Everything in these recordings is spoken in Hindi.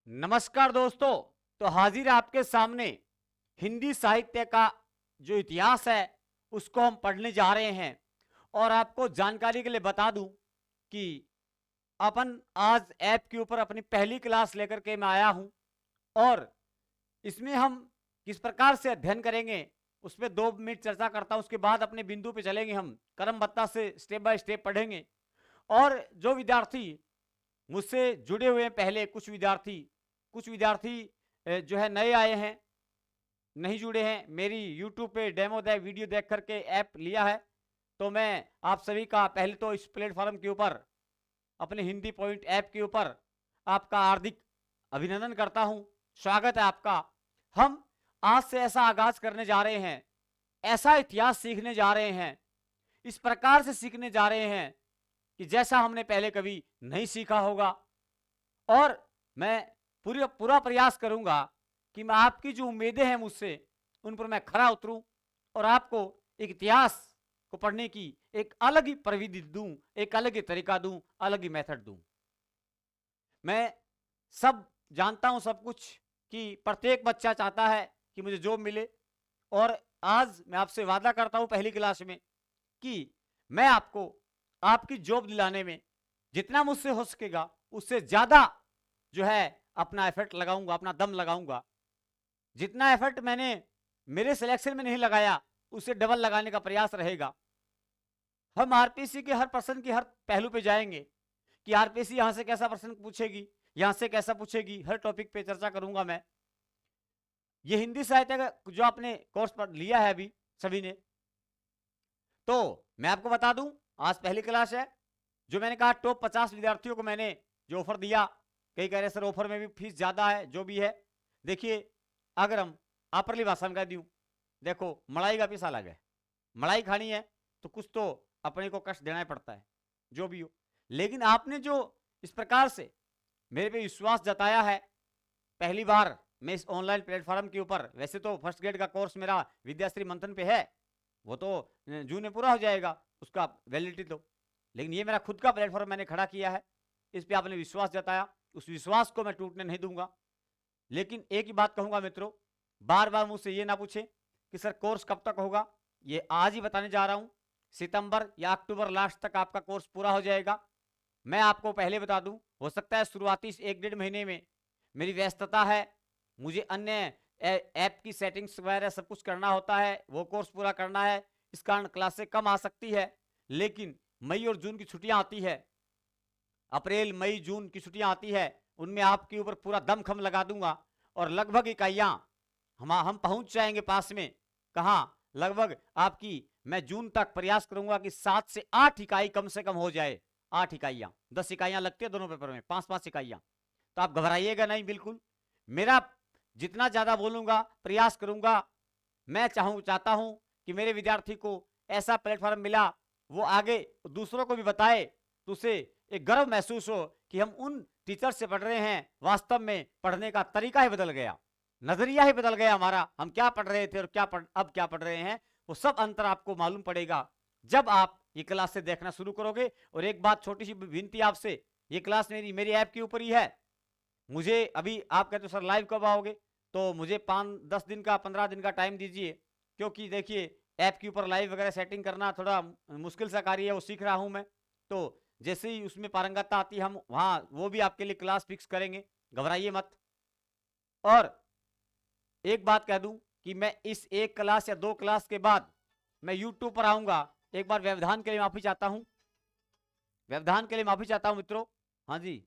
नमस्कार दोस्तों। तो हाजिर है आपके सामने हिंदी साहित्य का जो इतिहास है उसको हम पढ़ने जा रहे हैं। और आपको जानकारी के लिए बता दूं कि अपन आज ऐप के ऊपर अपनी पहली क्लास लेकर के मैं आया हूं। और इसमें हम किस प्रकार से अध्ययन करेंगे उस पर 2 मिनट चर्चा करता हूं। उसके बाद अपने बिंदु पे चलेंगे, हम क्रमबद्धता से स्टेप बाय स्टेप पढ़ेंगे। और जो विद्यार्थी मुझसे जुड़े हुए हैं पहले, कुछ विद्यार्थी जो है नए आए हैं, नहीं जुड़े हैं, मेरी यूट्यूब पे डेमो वीडियो देख करके ऐप लिया है, तो मैं आप सभी का पहले तो इस प्लेटफॉर्म के ऊपर, अपने हिंदी पॉइंट ऐप के ऊपर आपका हार्दिक अभिनंदन करता हूं। स्वागत है आपका। हम आज से ऐसा आगाज करने जा रहे हैं, ऐसा इतिहास सीखने जा रहे हैं, इस प्रकार से सीखने जा रहे हैं कि जैसा हमने पहले कभी नहीं सीखा होगा। और मैं पूरा प्रयास करूंगा कि मैं आपकी जो उम्मीदें हैं मुझसे, उन पर मैं खरा उतरूं और आपको एक इतिहास को पढ़ने की एक अलग ही प्रविधि दूं, एक अलग ही तरीका दूं, अलग ही मेथड दूं। मैं सब जानता हूं सब कुछ, कि प्रत्येक बच्चा चाहता है कि मुझे जॉब मिले। और आज मैं आपसे वादा करता हूं पहली क्लास में कि मैं आपको आपकी जॉब दिलाने में जितना मुझसे हो सकेगा उससे ज्यादा जो है अपना एफर्ट लगाऊंगा, अपना दम लगाऊंगा। जितना एफर्ट मैंने मेरे सिलेक्शन में नहीं लगाया उससे डबल लगाने का प्रयास रहेगा। हम आरपीसी के हर प्रश्न के हर पहलू पे जाएंगे कि आरपीसी यहां से कैसा प्रश्न पूछेगी, यहां से कैसा पूछेगी, हर टॉपिक पे चर्चा करूंगा मैं। ये हिंदी साहित्य का जो आपने कोर्स पर लिया है अभी सभी ने, तो मैं आपको बता दूं आज पहली क्लास है। जो मैंने कहा टॉप 50 विद्यार्थियों को मैंने जो ऑफर दिया, कई कह रहे सर ऑफर में भी फीस ज्यादा है, जो भी है। देखिए, अगर हम आपरली भाषा में कह दूं, देखो मलाई का पीस अलग है, मलाई खानी है तो कुछ तो अपने को कष्ट देना ही पड़ता है, जो भी हो। लेकिन आपने जो इस प्रकार से मेरे पे विश्वास जताया है, पहली बार मैं इस ऑनलाइन प्लेटफॉर्म के ऊपर, वैसे तो फर्स्ट ग्रेड का कोर्स मेरा विद्याश्री मंथन पे है, वो तो जून में पूरा हो जाएगा उसका वैलिडिटी तो, लेकिन ये मेरा खुद का प्लेटफॉर्म मैंने खड़ा किया है, इस पे आपने विश्वास जताया, उस विश्वास को मैं टूटने नहीं दूंगा। लेकिन एक ही बात कहूंगा मित्रों, बार बार मुझसे ये ना पूछे कि सर कोर्स कब तक होगा, ये आज ही बताने जा रहा हूं। सितंबर या अक्टूबर लास्ट तक आपका कोर्स पूरा हो जाएगा। मैं आपको पहले बता दूं, हो सकता है शुरुआती 1 डेढ़ महीने में मेरी व्यस्तता है, मुझे अन्य ऐप की सेटिंग्स वगैरह सब कुछ करना होता है, वो कोर्स पूरा करना है, इस कारण क्लासें कम आ सकती है। लेकिन मई और जून की छुट्टियां आती है, अप्रैल मई जून की छुट्टियां आती है, उनमें आपके ऊपर पूरा दमखम लगा दूंगा। और लगभग इकाइयां हम पहुंच जाएंगे पास में, कहा लगभग आपकी, मैं जून तक प्रयास करूंगा कि 7 से 8 इकाई कम से कम हो जाए। 8 इकाइयां, 10 इकाइयां लगती है दोनों पेपर में, 5-5 इकाइयां। तो आप घबराइएगा नहीं, बिल्कुल मेरा जितना ज्यादा बोलूंगा, प्रयास करूंगा। मैं चाहता हूं कि मेरे विद्यार्थी को ऐसा प्लेटफॉर्म मिला, वो आगे दूसरों को भी बताए, तो उसे एक गर्व महसूस हो कि हम उन टीचर से पढ़ रहे हैं। वास्तव में पढ़ने का तरीका ही बदल गया, नजरिया ही बदल गया हमारा, हम क्या पढ़ रहे थे और अब क्या पढ़ रहे हैं, वो सब अंतर आपको मालूम पड़ेगा जब आप ये क्लास से देखना शुरू करोगे। और एक बात छोटी सी विनती आपसे, ये क्लास मेरी ऐप के ऊपर ही है। मुझे अभी आप कहते हो सर लाइव कब आओगे, तो मुझे 5-10 दिन का 15 दिन का टाइम दीजिए, क्योंकि देखिए ऐप के ऊपर लाइव वगैरह सेटिंग करना थोड़ा मुश्किल सा कार्य है, वो सीख रहा हूं मैं। तो जैसे ही उसमें पारंगतता आती है, हम वहां वो भी आपके लिए क्लास फिक्स करेंगे, घबराइए मत। और एक बात कह दूं कि मैं इस एक क्लास या 2 क्लास के बाद मैं यूट्यूब पर आऊंगा। एक बार व्यवधान के लिए माफी चाहता हूं, व्यवधान के लिए माफी चाहता हूं मित्रों। हाँ जी,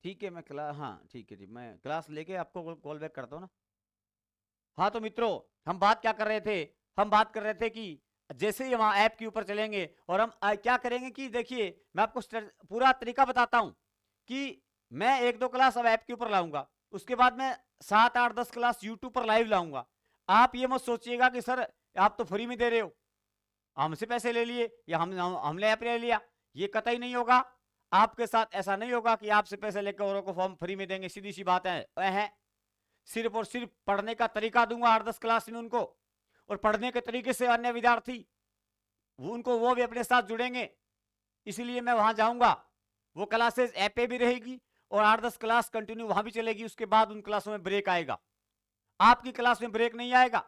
ठीक है, मैं क्लास, हाँ ठीक है जी, मैं क्लास लेके आपको कॉल बैक करता हूँ ना। हाँ तो मित्रों, हम बात क्या कर रहे थे, हम बात कर रहे थे कि जैसे ही वहां ऐप के ऊपर चलेंगे और हम क्या करेंगे कि देखिए मैं आपको पूरा तरीका बताता हूं कि मैं 1-2 क्लास अब ऐप के ऊपर लाऊंगा, उसके बाद मैं 7-8-10 क्लास यूट्यूब पर लाइव लाऊंगा। आप ये मत सोचिएगा कि सर आप तो फ्री में दे रहे हो, हमसे पैसे ले लिए या हमने ऐप ले लिया, ये कतई नहीं होगा। आपके साथ ऐसा नहीं होगा कि आपसे पैसे लेकर औरों को फॉर्म फ्री में देंगे, सीधी सी बात है। सिर्फ और सिर्फ पढ़ने का तरीका दूंगा 8-10 क्लास में उनको, और पढ़ने के तरीके से अन्य विद्यार्थी वो भी अपने साथ जुड़ेंगे। इसलिए मैं वहां जाऊंगा, वो क्लासेस ऐप पे भी रहेगी और 8-10 क्लास कंटिन्यू वहां भी चलेगी, उसके बाद उन क्लासों में ब्रेक आएगा। आपकी क्लास में ब्रेक नहीं आएगा,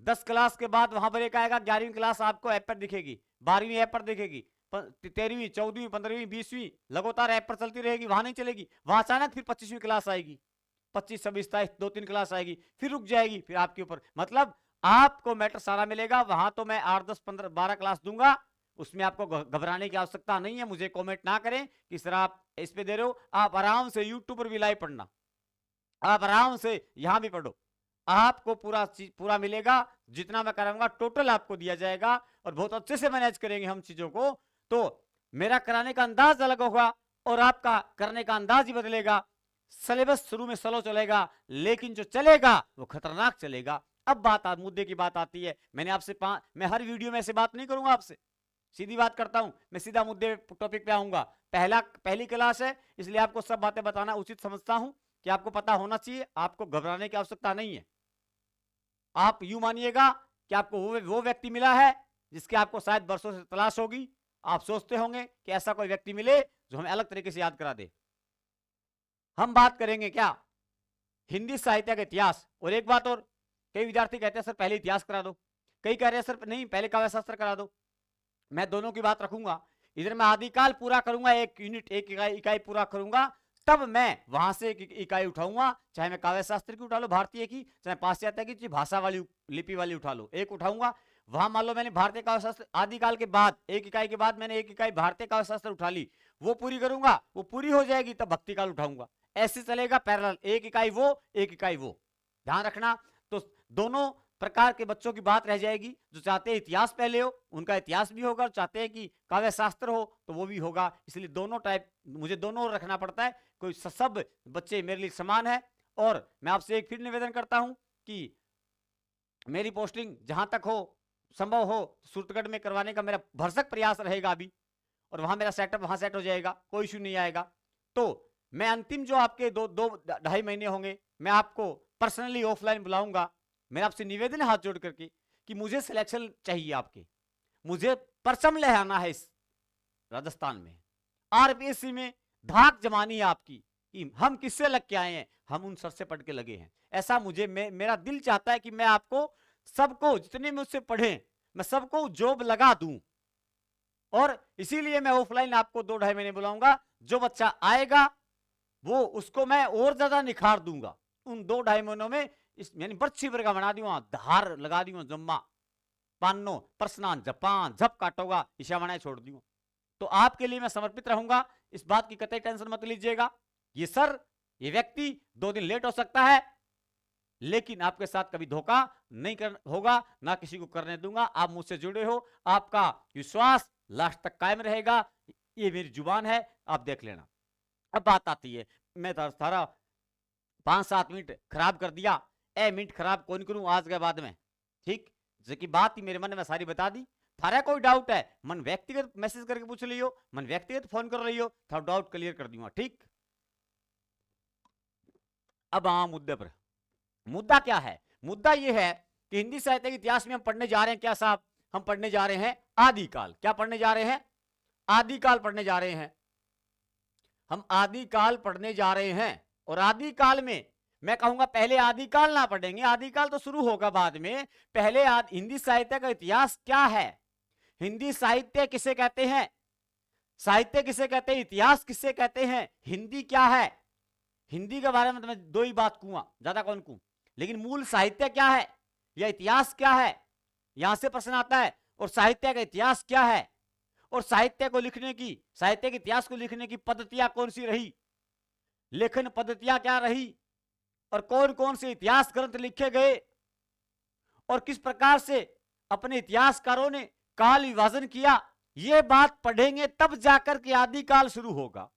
10 क्लास के बाद वहां ब्रेक आएगा। 11वीं क्लास आपको ऐप पर दिखेगी, 12वीं ऐप पर दिखेगी, 13वीं 14वीं 15वीं 20वीं लगातार ऐप पर चलती रहेगी, वहां नहीं चलेगी। वहां अचानक फिर 25वीं क्लास आएगी, 25 26 27 2-3 क्लास आएगी, फिर रुक जाएगी, फिर आपके ऊपर। मतलब आपको मैटर सारा मिलेगा। वहां तो मैं 8 10 15 12 क्लास दूंगा, उसमें आपको घबराने की आवश्यकता नहीं है। मुझे कमेंट ना करें कि सर आप इस पे दे रहे हो। आप आराम से यूट्यूब पर भी लाइव पढ़ना, आप आराम से यहां भी पढ़ो, आपको पूरा चीज पूरा मिलेगा। जितना मैं कराऊंगा टोटल आपको दिया जाएगा और बहुत अच्छे से मैनेज करेंगे हम चीजों को। तो मेरा कराने का अंदाज अलग होगा और आपका करने का अंदाज ही बदलेगा। सिलेबस शुरू में स्लो चलेगा, लेकिन जो चलेगा वो खतरनाक चलेगा। अब मुद्दे की बात आती है। मैंने आपसे मैं हर वीडियो में ऐसे बात नहीं करूंगा, आपसे सीधी बात करता हूं, मैं सीधा मुद्दे टॉपिक पे आऊंगा। पहली क्लास है, इसलिए आपको सब बातें बताना उचित समझता हूं कि आपको पता होना चाहिए। आपको घबराने की आवश्यकता नहीं है। आप यूं मानिएगा कि आपको वो व्यक्ति मिला है जिसके आपको शायद बरसों से तलाश होगी। आप सोचते होंगे कि ऐसा कोई व्यक्ति मिले जो हमें अलग तरीके से याद करा दे। हम बात करेंगे क्या, हिंदी साहित्य का इतिहास। और एक बात और, कई विद्यार्थी कहते हैं सर पहले इतिहास करा दो, कई कह रहे हैं सर नहीं पहले काव्य शास्त्र करा दो। मैं दोनों की बात रखूंगा। इधर मैं आदिकाल पूरा करूंगा, एक यूनिट एक इकाई पूरा करूंगा, तब मैं वहां से एक इकाई उठाऊंगा। चाहे मैं काव्य शास्त्र की उठा लो भारतीय की, चाहे पाश्चात्य की, चाहे भाषा वाली लिपि वाली उठा लो, एक उठाऊंगा। वहां मान लो मैंने भारतीय काव्य शास्त्र आदिकाल के बाद एक इकाई के बाद मैंने एक इकाई भारतीय काव्य शास्त्र उठा ली, वो पूरी करूंगा, वो पूरी हो जाएगी तब भक्ति काल उठाऊंगा। ऐसे चलेगा पैरेलल, एक इकाई वो एक इकाई वो, ध्यान रखना। तो दोनों प्रकार के बच्चों की बात रह जाएगी। जो चाहते हैं इतिहास पहले हो उनका इतिहास भी होगा, और चाहते हैं कि काव्य शास्त्र हो तो वो भी होगा। इसलिए दोनों टाइप मुझे दोनों रखना पड़ता है। कोई सब बच्चे मेरे लिए समान है। और मैं आपसे एक फिर निवेदन करता हूं कि मेरी पोस्टिंग जहां तक हो संभव हो सूरतगढ़ में करवाने का मेरा भरसक प्रयास रहेगा अभी, और वहां मेरा सेटअप वहां सेट हो जाएगा, कोई इशू नहीं आएगा। तो मैं अंतिम जो आपके 2-2.5 महीने होंगे, मैं आपको पर्सनली ऑफलाइन बुलाऊंगा। मेरा आपसे निवेदन है हाथ जोड़ करके कि मुझे सिलेक्शन चाहिए आपके, मुझे परचम लहराना है इस राजस्थान में, आरपीएससी में धाक जमानी है आपकी कि हम किससे लग के आए हैं, हम उन सर से पढ़ के लगे हैं। ऐसा मुझे मेरा दिल चाहता है कि मैं आपको सबको जितने मुझसे पढ़े मैं सबको जॉब लगा दूं। और इसीलिए मैं ऑफलाइन आपको 2-2.5 महीने बुलाऊंगा। जो बच्चा आएगा वो उसको मैं और ज्यादा निखार दूंगा उन 2-2.5 महीनों में। इस यानी बर्छी वर्गा बना दूंगा, धार लगा दूंगा, जम्मा पानो प्रश्नान जपान झप काटोगा, ईशा बनाए छोड़ दूंगा। तो आपके लिए मैं समर्पित रहूंगा, इस बात की कतई टेंशन मत लीजिएगा। ये सर ये व्यक्ति 2 दिन लेट हो सकता है, लेकिन आपके साथ कभी धोखा नहीं होगा, ना किसी को करने दूंगा। आप मुझसे जुड़े हो, आपका विश्वास लास्ट तक कायम रहेगा, ये मेरी जुबान है, आप देख लेना। अब बात आती है, मैं सारा 5-7 मिनट खराब कर दिया, मिनट खराब कौन करूं आज के बाद में, ठीक। जो बात ही मेरे मन में सारी बता दी। थारा कोई डाउट है मन व्यक्तिगत मैसेज करके पूछ लियो, मन व्यक्तिगत फोन कर रही हो, था डाउट क्लियर कर दूंगा, ठीक। अब मुद्दे पर। मुद्दा क्या है, मुद्दा यह है कि हिंदी साहित्य के इतिहास में हम पढ़ने जा रहे हैं क्या साहब, हम पढ़ने जा रहे हैं आदिकाल। क्या पढ़ने जा रहे हैं, आदिकाल पढ़ने जा रहे हैं। हम आदिकाल पढ़ने जा रहे हैं। और आदिकाल में मैं कहूंगा पहले आदिकाल ना पढ़ेंगे, आदिकाल तो शुरू होगा बाद में। पहले हिंदी साहित्य का इतिहास क्या है, हिंदी साहित्य किसे कहते हैं, साहित्य किसे कहते हैं, इतिहास किसे कहते हैं, हिंदी क्या है। हिंदी के बारे में तो मैं 2 ही बात कहूंगा, ज्यादा कौन कहूं, लेकिन मूल साहित्य क्या है या इतिहास क्या है, यहां से प्रश्न आता है। और साहित्य का इतिहास क्या है, और साहित्य को लिखने की, साहित्य के इतिहास को लिखने की पद्धतियां कौन सी रही, लेखन पद्धतियां क्या रही, और कौन कौन से इतिहास ग्रंथ लिखे गए, और किस प्रकार से अपने इतिहासकारों ने काल विभाजन किया। यह बात पढ़ेंगे तब जाकर के आदिकाल शुरू होगा।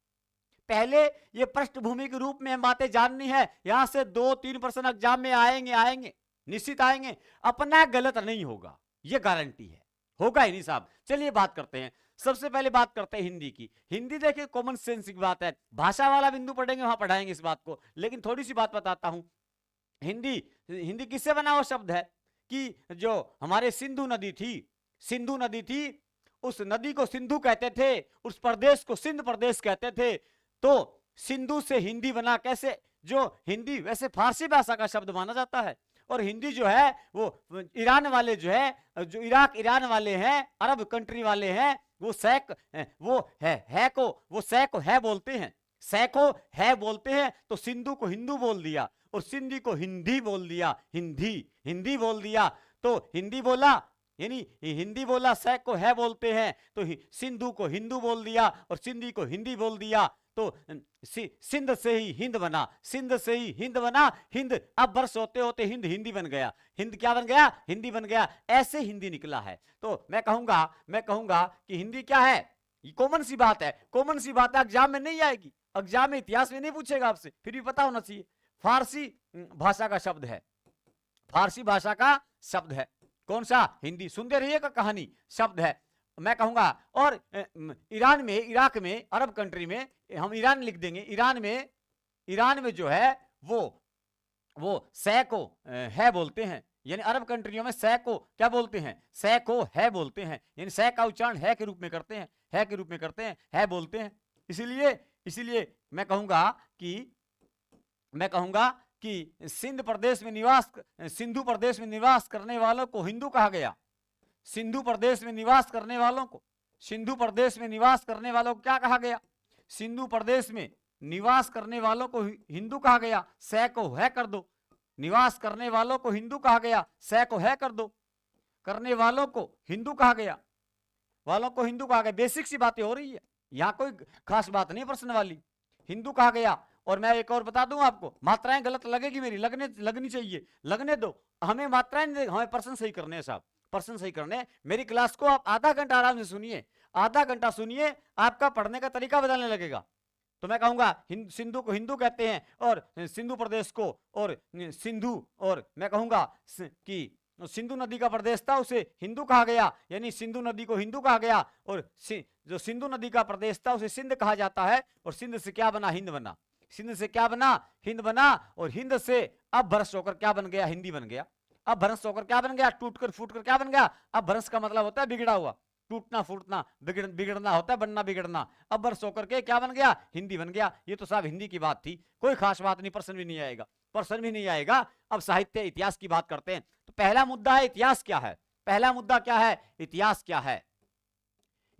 पहले ये पृष्ठभूमि के रूप में बातें जाननी है। यहां से 2-3 प्रश्न एग्जाम में आएंगे निश्चित आएंगे, अपना गलत नहीं होगा, यह गारंटी है, होगा ही नहीं साहब। चलिए बात करते हैं, सबसे पहले बात करते हैं हिंदी की। हिंदी देखिए कॉमन सेंस की बात है, भाषा वाला बिंदु पढ़ेंगे वहां पढ़ाएंगे इस बात को, लेकिन थोड़ी सी बात बताता हूं। हिंदी किससे बना हुआ शब्द है कि जो हमारे सिंधु नदी थी, उस नदी को सिंधु कहते थे, उस प्रदेश को सिंध प्रदेश कहते थे। तो सिंधु से हिंदी बना कैसे? जो हिंदी वैसे फारसी भाषा का शब्द माना जाता है, और हिंदी जो है वो ईरान वाले जो है, जो इराक ईरान वाले हैं, अरब कंट्री वाले हैं, वो सै को है बोलते हैं, सै को है बोलते हैं, तो सिंधु को हिंदू बोल दिया और सिंधी को हिंदी बोल दिया, हिंदी बोल दिया। तो हिंदी बोला यानी हिंदी बोला, सै को है बोलते हैं, तो सिंधु को हिंदू बोल दिया और सिंधी को हिंदी बोल दिया। तो सिंध से ही हिंद बना, सिंध से ही हिंद बना, हिंद अब वर्ष होते होते हिंद हिंदी बन गया, हिंद क्या बन गया? हिंदी बन गया। ऐसे हिंदी निकला है। तो मैं कहूंगा कि हिंदी क्या है? ये कॉमन सी बात है, कॉमन सी बात है, एग्जाम में नहीं आएगी, एग्जाम में इतिहास में नहीं पूछेगा आपसे, फिर भी पता होना चाहिए। फारसी भाषा का शब्द है, फारसी भाषा का शब्द है। कौन सा? हिंदी। सुनते रहिएगा, कहानी शब्द है। मैं कहूंगा, और ईरान में, इराक में, अरब कंट्री में, हम ईरान लिख देंगे, ईरान में जो है वो सै को है बोलते हैं, यानी अरब कंट्रियों में सै को क्या बोलते हैं? सै को है बोलते हैं, यानी सै का उच्चारण है के रूप में करते हैं, है के रूप में करते हैं, है बोलते हैं। इसीलिए मैं कहूंगा कि सिंधु प्रदेश में निवास करने वालों को हिंदू कहा गया। सिंधु प्रदेश में निवास करने वालों को क्या कहा गया? सिंधु प्रदेश में निवास करने वालों को हिंदू कहा गया। सै को है कर दो, निवास करने वालों को हिंदू कहा गया, सै को है कर दो, करने वालों को हिंदू कहा गया, बेसिक सी बातें हो रही है, यहां कोई खास बात नहीं प्रश्न वाली, हिंदू कहा गया। और मैं एक और बता दूं आपको, मात्राएं गलत लगेगी मेरी, लगनी चाहिए, लगने दो, हमें मात्राएं, हमें प्रश्न सही करने हैं साहब, प्रश्न सही करने। मेरी क्लास को आप आधा घंटा आराम से सुनिए, आधा घंटा सुनिए, आपका पढ़ने का तरीका बदलने लगेगा। तो मैं कहूंगा सिंधु को हिंदू कहते हैं, और सिंधु प्रदेश को, और सिंधु, और मैं कहूंगा कि सिंधु नदी का प्रदेश था उसे हिंदू कहा गया, यानी सिंधु नदी को हिंदू कहा गया, और जो सिंधु नदी का प्रदेश था उसे सिंध कहा जाता है, और सिंध से क्या बना? हिंद बना। सिंध से क्या बना? हिंद बना। और हिंद से अब भ्रष्ट होकर क्या बन गया? हिंदी बन गया। अब भ्रष्ट होकर क्या बन गया? टूटकर फूटकर क्या बन गया? अब भ्रष्ट का मतलब होता है बिगड़ा हुआ, टूटना फूटना, बिगड़ना होता है, बनना बिगड़ना। अब भ्रष्ट होकर के क्या बन गया? हिंदी बन गया। ये तो साहब हिंदी की बात थी, कोई खास बात नहीं, प्रश्न भी नहीं आएगा, अब साहित्य इतिहास की बात करते हैं। तो पहला मुद्दा है इतिहास क्या है? पहला मुद्दा क्या है? इतिहास क्या है?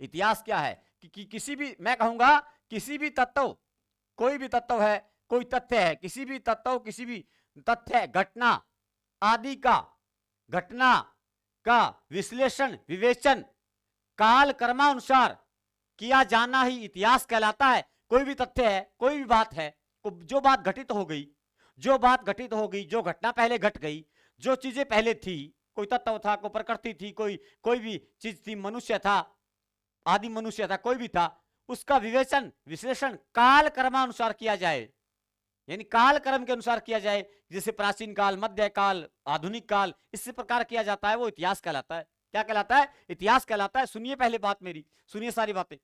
इतिहास क्या है कि किसी भी, मैं कहूंगा किसी भी तत्व, कोई भी तत्व है, कोई तथ्य है, किसी भी तथ्य, घटना आदि का विश्लेषण, विवेचन काल क्रमानुसार किया जाना ही इतिहास कहलाता है। कोई भी तथ्य है, कोई भी बात है, जो बात घटित हो गई, जो घटना पहले घट गई, जो चीजें पहले थी, कोई तत्व था, कोई प्रकृति थी, कोई भी चीज थी, मनुष्य था, आदि मनुष्य था, कोई भी था, उसका विश्लेषण काल क्रमानुसार किया जाए, यानी काल क्रम के अनुसार किया जाए, जैसे प्राचीन काल, मध्य काल, आधुनिक काल, इसी प्रकार किया जाता है, वो इतिहास कहलाता है। क्या कहलाता है? इतिहास कहलाता है। सुनिए पहले बात मेरी, सुनिए सारी बातें,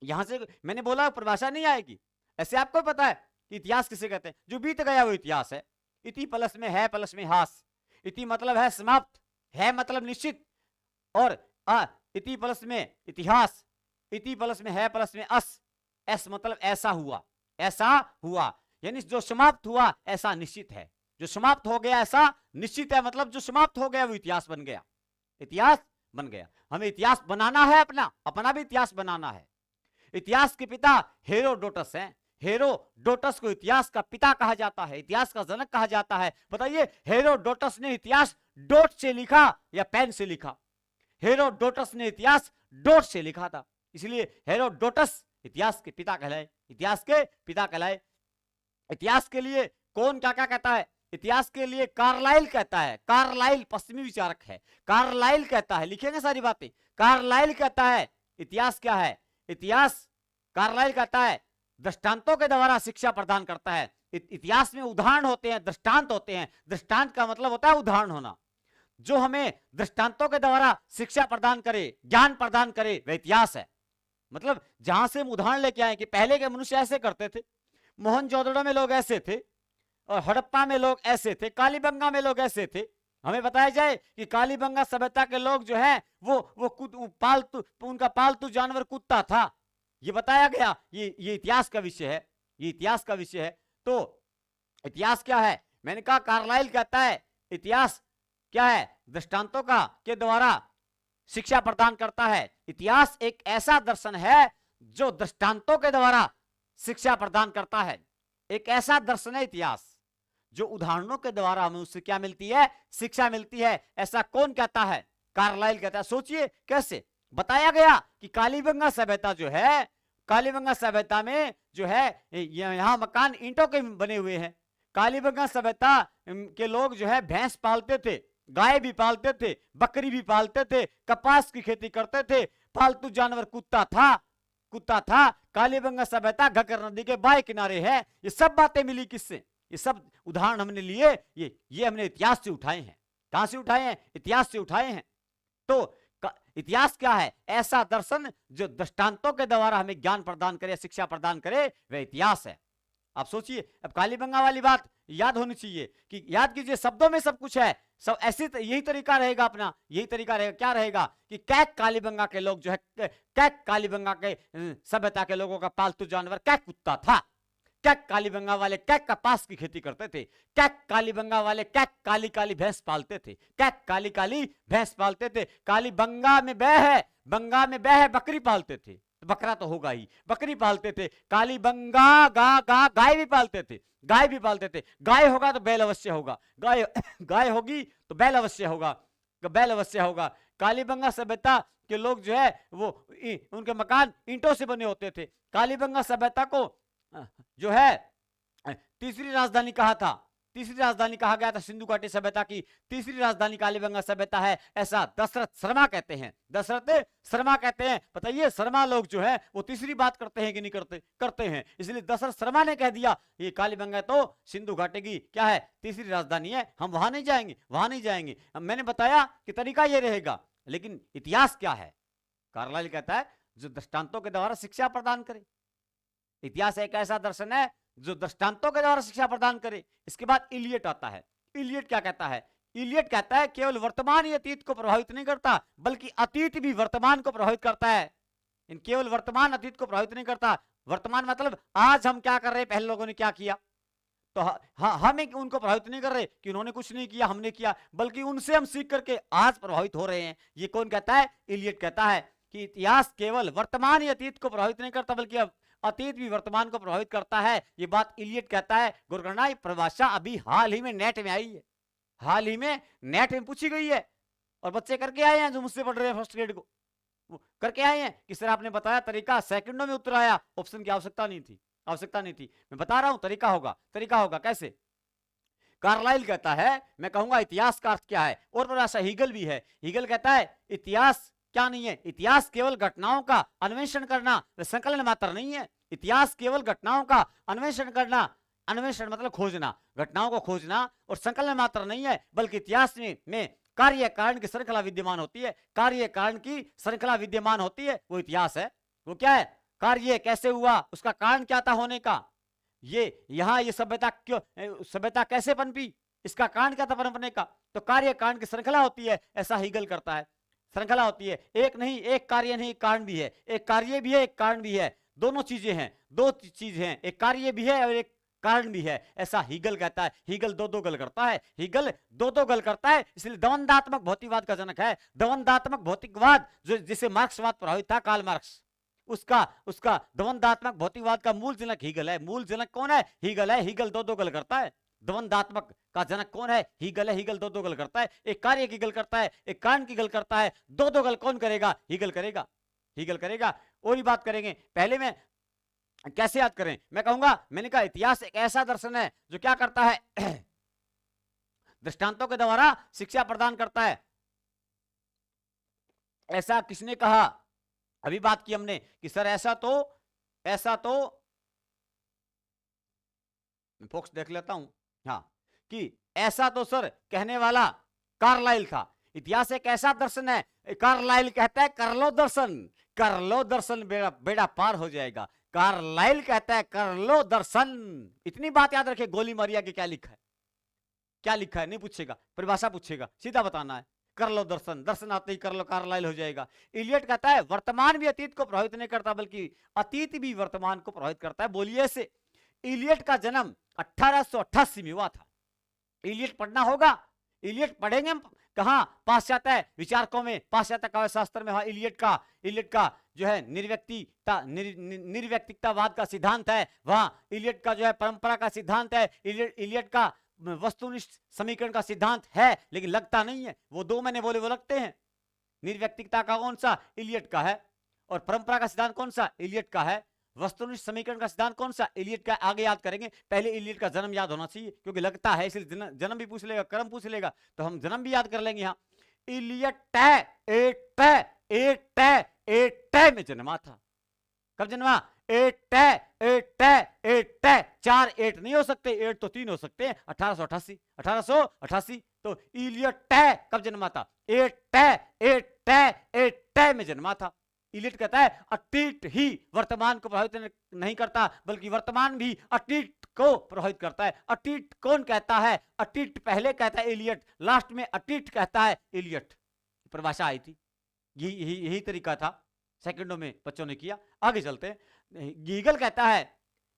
यहां से मैंने बोला परिभाषा नहीं आएगी, ऐसे आपको पता है कि इतिहास किसे कहते हैं? जो बीत गया वो इतिहास है। इति प्लस में है, प्लस में हास, इति मतलब है समाप्त, है मतलब निश्चित, और इति प्लस में इतिहास, इति प्लस में है, प्लस में अस, एस मतलब ऐसा हुआ, यानी जो समाप्त हुआ ऐसा निश्चित है, जो समाप्त हो गया ऐसा निश्चित है, मतलब जो समाप्त हो गया वो इतिहास बन गया, इतिहास बन गया। हमें इतिहास बनाना है, अपना भी इतिहास बनाना है। इतिहास के पिता हेरोडोटस हैं। हेरोडोटस को इतिहास का पिता कहा जाता है, इतिहास का जनक कहा जाता है। बताइए, हेरोडोटस ने इतिहास डॉट से लिखा या पेन से लिखा? हेरोडोटस ने इतिहास डॉट से लिखा था, इसलिए हेरोडोटस इतिहास के पिता कहलाए, इतिहास के लिए कौन क्या क्या कहता है? इतिहास के लिए कार्लाइल कहता है, कार्लाइल पश्चिमी विचारक है, कार्लाइल कहता है, लिखेंगे सारी बातें, कार्लाइल कहता है इतिहास क्या है? इतिहास, कार्लाइल कहता है, दृष्टांतों के द्वारा शिक्षा प्रदान करता है। इतिहास में उदाहरण होते हैं, दृष्टांत होते हैं। दृष्टांत का मतलब होता है उदाहरण होना, जो हमें दृष्टांतों के द्वारा शिक्षा प्रदान करे, ज्ञान प्रदान करे, वह इतिहास है। मतलब जहां से हम उदाहरण लेके आए कि पहले के मनुष्य ऐसे करते थे, मोहनजोदड़ो में लोग ऐसे थे, और हड़प्पा में लोग ऐसे थे, कालीबंगा में लोग ऐसे थे। हमें बताया जाए कि कालीबंगा सभ्यता के लोग जो है वो उनका पालतू जानवर कुत्ता था, ये बताया गया। ये इतिहास का विषय है। ये इतिहास का विषय है। तो इतिहास क्या है? मैंने कहा कार्लाइल कहता है इतिहास क्या है? दृष्टांतों का के द्वारा शिक्षा प्रदान करता है। इतिहास एक ऐसा दर्शन है जो दृष्टांतों के द्वारा शिक्षा प्रदान करता है। एक ऐसा दर्शन है इतिहास जो उदाहरणों के द्वारा हमें उससे क्या मिलती है? शिक्षा मिलती है। ऐसा कौन कहता है? कार्लाइल कहता है। सोचिए कैसे बताया गया कि कालीबंगा सभ्यता जो है, कालीबंगा सभ्यता में जो है यहां मकान ईंटों के बने हुए हैं। कालीबंगा सभ्यता के लोग जो है भैंस पालते थे, गाय भी पालते थे, बकरी भी पालते थे, कपास की खेती करते थे, पालतू जानवर कुत्ता था। कालीबंगा सभ्यता घग्गर नदी के बाएं किनारे है। ये सब बातें मिली किससे? ये सब उदाहरण हमने लिए, ये हमने इतिहास से उठाए हैं। कहां से उठाए हैं? इतिहास से उठाए हैं। तो इतिहास क्या है? ऐसा दर्शन जो दृष्टांतों के द्वारा हमें ज्ञान प्रदान करे, शिक्षा प्रदान करे, वह इतिहास है। आप सोचिए, अब कालीबंगा वाली बात याद होनी चाहिए कि याद कीजिए शब्दों में सब कुछ है। सब ऐसी यही तरीका रहेगा अपना, यही तरीका रहेगा। क्या रहेगा कि कैक कालीबंगा के लोग जो है, कैक कालीबंगा के सभ्यता के लोगों का पालतू जानवर कैक कुत्ता था। कैक कालीबंगा वाले कैक कपास की खेती करते थे। कैक कालीबंगा वाले कैक काली काली भैंस पालते थे। कैक काली काली भैंस पालते थे। कालीबंगा में बह है, बंगा में बह है, बकरी पालते थे। बकरा तो होगा ही, बकरी पालते थे। कालीबंगा गाय भी पालते थे, गाय भी पालते थे। गाय होगा तो बैल अवश्य होगा, गाय होगी तो बैल अवश्य होगा, बैल अवश्य होगा। कालीबंगा सभ्यता के लोग जो है वो उनके मकान ईंटों से बने होते थे। कालीबंगा सभ्यता को जो है तीसरी राजधानी कहा था, तीसरी राजधानी कहा गया था। सिंधु घाटी सभ्यता की तीसरी राजधानी कालीबंगा सभ्यता है, ऐसा दशरथ शर्मा कहते हैं। दशरथ शर्मा कहते हैं। बताइए शर्मा लोग जो है वो तीसरी बात करते हैं कि नहीं करते? करते हैं। इसलिए दशरथ शर्मा ने कह दिया ये कालीबंगा तो सिंधु घाटी की क्या है? तीसरी राजधानी है, हम वहां नहीं जाएंगे, वहां नहीं जाएंगे। मैंने बताया कि तरीका ये रहेगा। लेकिन इतिहास क्या है? कार्लाइल कहता है जो दृष्टांतों के द्वारा शिक्षा प्रदान करे। इतिहास एक ऐसा दर्शन है जो दृष्टांतों के द्वारा शिक्षा प्रदान करे। इसके बाद इलियट आता है। इलियट क्या कहता है? इलियट कहता है केवल वर्तमान ही अतीत को प्रभावित नहीं करता, बल्कि अतीत भी वर्तमान को प्रभावित करता है। इन केवल वर्तमान अतीत को प्रभावित नहीं करता। वर्तमान मतलब आज हम क्या कर रहे हैं, पहले लोगों ने क्या किया, तो हम उनको प्रभावित नहीं कर रहे कि उन्होंने कुछ नहीं किया हमने किया, बल्कि उनसे हम सीख करके आज प्रभावित हो रहे हैं। ये कौन कहता है? इलियट कहता है कि इतिहास केवल वर्तमान ही अतीत को प्रभावित नहीं करता, बल्कि अब अतीत भी वर्तमान को प्रभावित करता है। ये बात इलियट कहता है। गुरगणना परिभाषा अभी हाल ही में नेट में आई है, हाल ही में नेट में पूछी गई है, और बच्चे करके आए हैं जो मुझसे पढ़ रहे हैं फर्स्ट ग्रेड को, वो करके आए हैं कि सर आपने बताया तरीका, सेकंडों में उत्तर आया, ऑप्शन की आवश्यकता नहीं थी, आवश्यकता नहीं थी। मैं बता रहा हूं तरीका होगा, तरीका होगा कैसे। कार्लाइल कहता है, मैं कहूंगा इतिहास का अर्थ क्या है, और परिभाषा हीगल भी है। हीगल कहता है इतिहास क्या नहीं है, इतिहास केवल घटनाओं का अन्वेषण करना, संकलन मात्र नहीं है। इतिहास केवल घटनाओं का अन्वेषण करना, अन्वेषण मतलब खोजना, घटनाओं को खोजना, और संकलन मात्र नहीं है, बल्कि इतिहास में कार्य कारण की श्रृंखला विद्यमान होती है। कार्य कारण की श्रृंखला विद्यमान होती है, वो इतिहास है। वो क्या है? कार्य कैसे हुआ, उसका कारण क्या था होने का, ये यहां ये सभ्यता क्यों, सभ्यता कैसे पनपी, इसका कारण क्या था पनपने का, तो कार्य कारण की श्रृंखला होती है, ऐसा हीगल करता है। श्रृंखला होती है, एक नहीं, एक कार्य नहीं, कारण भी है, एक कार्य भी है एक कारण भी है, दोनों चीजें हैं, दो चीज हैं, एक कार्य भी है और एक कारण भी है, ऐसा हीगल कहता है। हीगल दो गल करता है, हीगल दो गल करता है, इसलिए द्वंदात्मक भौतिकवाद का जनक है। द्वंदात्मक भौतिकवाद जो जिसे मार्क्सवाद प्रभावित था, कार्ल मार्क्स, उसका द्वंदात्मक भौतिकवाद का मूल जनक हीगल है। मूल जनक कौन है? हीगल है। हीगल दो गल करता है। द्वंदात्मक का जनक कौन है? हीगल है। हीगल दो गल करता है, एक कार्य की गल करता है, एक कारण की गल करता है। दो गल कौन करेगा? हीगल करेगा, हीगल करेगा। और ही बात करेंगे। पहले में कैसे याद करें, मैं कहूंगा, मैंने कहा इतिहास एक ऐसा दर्शन है जो क्या करता है दृष्टांतों के द्वारा शिक्षा प्रदान करता है। ऐसा किसने कहा? अभी बात की हमने कि सर ऐसा तो मैं फोक्स देख लेता हूं, हाँ, कि ऐसा तो सर कहने वाला कार्लाइल था। इतिहास एक ऐसा दर्शन है, कार्लाइल कहता है कर लो दर्शन, कर लो दर्शन, बेड़ा पार हो जाएगा। कार्लाइल कहता है कर लो दर्शन। इतनी बात याद रखे, गोली मारिया के क्या लिखा है, क्या लिखा है नहीं पूछेगा, परिभाषा पूछेगा, सीधा बताना है, कर लो दर्शन, दर्शन आते ही कर लो, कार्लाइल हो जाएगा। इलियट कहता है वर्तमान भी अतीत को प्रभावित नहीं करता, बल्कि अतीत भी वर्तमान को प्रभावित करता है। बोलिए ऐसे, इलियट का जन्म 1888 में हुआ था। इलियट पढ़ना होगा, इलियट पढ़ेंगे हम कहां? पाश्चात्य विचारकों में, पाश्चात्य काव्य शास्त्र में। वहां इलियट का जो है निर्व्यक्तिकतावाद का सिद्धांत है, वहां इलियट का जो है परंपरा का सिद्धांत है, इलियट का वस्तुनिष्ठ समीकरण का सिद्धांत है, लेकिन लगता नहीं है। वो दो मैंने बोले वो लगते हैं। निर्व्यक्तिकता का कौन सा? इलियट का है। और परंपरा का सिद्धांत कौन सा? इलियट का है। वस्तुनिष्ठ समीकरण का सिद्धांत कौन सा? इलियट का। आगे याद करेंगे, पहले इलियट का जन्म याद होना चाहिए, क्योंकि लगता है इसलिए जन्म भी पूछ लेगा, कर्म पूछ लेगा, तो हम जन्म भी याद कर लेंगे। यहाँ इलियट एट में जन्मा था। कब जन्मा? एट 4 8 नहीं हो सकते, 8 तो 3 हो सकते हैं। 1888 तो इलियट कब जन्मा था? एट में जन्मा था। इलियट कहता है अतीत ही वर्तमान को प्रभावित नहीं करता, बल्कि वर्तमान भी अतीत को प्रभावित करता है। अतीत कौन कहता है? अतीत पहले कहता है इलियट, लास्ट में अतीत कहता है इलियट। परिभाषा आई थी, यही तरीका था, सेकंडों में बच्चों ने किया। आगे चलते हैं। गीगल कहता है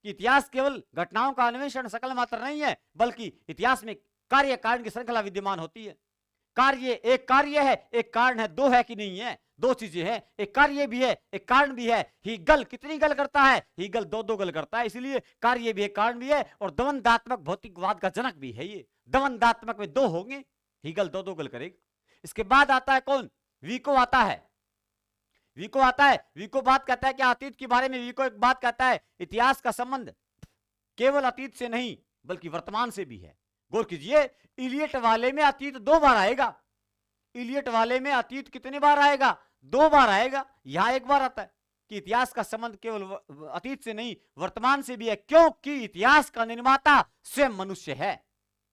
कि इतिहास केवल घटनाओं का अन्वेषण सकल मात्र नहीं है, बल्कि इतिहास में कार्य कारण की श्रृंखला विद्यमान होती है। एक कार्य है, एक कारण है, दो है कि नहीं है? दो चीजें हैं, एक कार्य भी है, एक कारण भी है। ही गल कितनी गल करता है? ही गल दो गल करता है, इसलिए कार्य भी है, कारण भी है, और द्वंदात्मक भौतिकवाद का जनक भी है। ये द्वंदात्मक में दो होंगे, ही गल दो गल करेगा। इसके बाद आता है कौन? विको आता है। विको बात कहता है कि अतीत के बारे में विको एक बात कहता है, इतिहास का संबंध केवल अतीत से नहीं बल्कि वर्तमान से भी है। गौर कीजिए, इलियट वाले में अतीत 2 बार आएगा। इलियट वाले में अतीत कितने बार आएगा? 2 बार आएगा। यहां 1 बार आता है कि इतिहास का संबंध केवल अतीत से नहीं वर्तमान से भी है, क्योंकि इतिहास का निर्माता स्वयं मनुष्य है।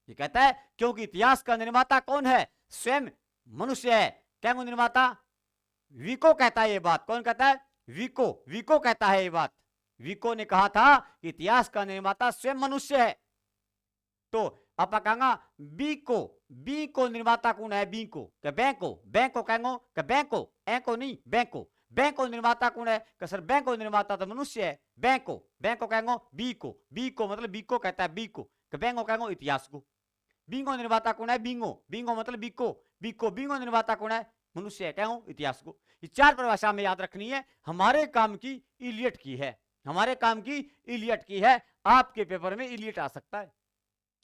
ये कहता है क्योंकि इतिहास का निर्माता कौन है? स्वयं मनुष्य है। क्या वो निर्माता? विको कहता है ये बात। कौन कहता है? विको कहता है ये बात। विको ने कहा था कि इतिहास का निर्माता स्वयं मनुष्य है। तो आप कहेंगे बी को निर्माता कौन है? बैंको एको नहीं, बैंको निर्माता कौन है? सर बैंको निर्माता तो मनुष्य है। बैंको कहेंगे बी को मतलब बीको कहता है, बैंको कहेंगे इतिहास को। बींगो निर्माता कौन है? बींगो मतलब बींगो निर्माता कौन है? मनुष्य है। कहूं इतिहास को। ये 4 परिभाषा में याद रखनी है। हमारे काम की इलियट की है, आपके पेपर में इलियट आ सकता है,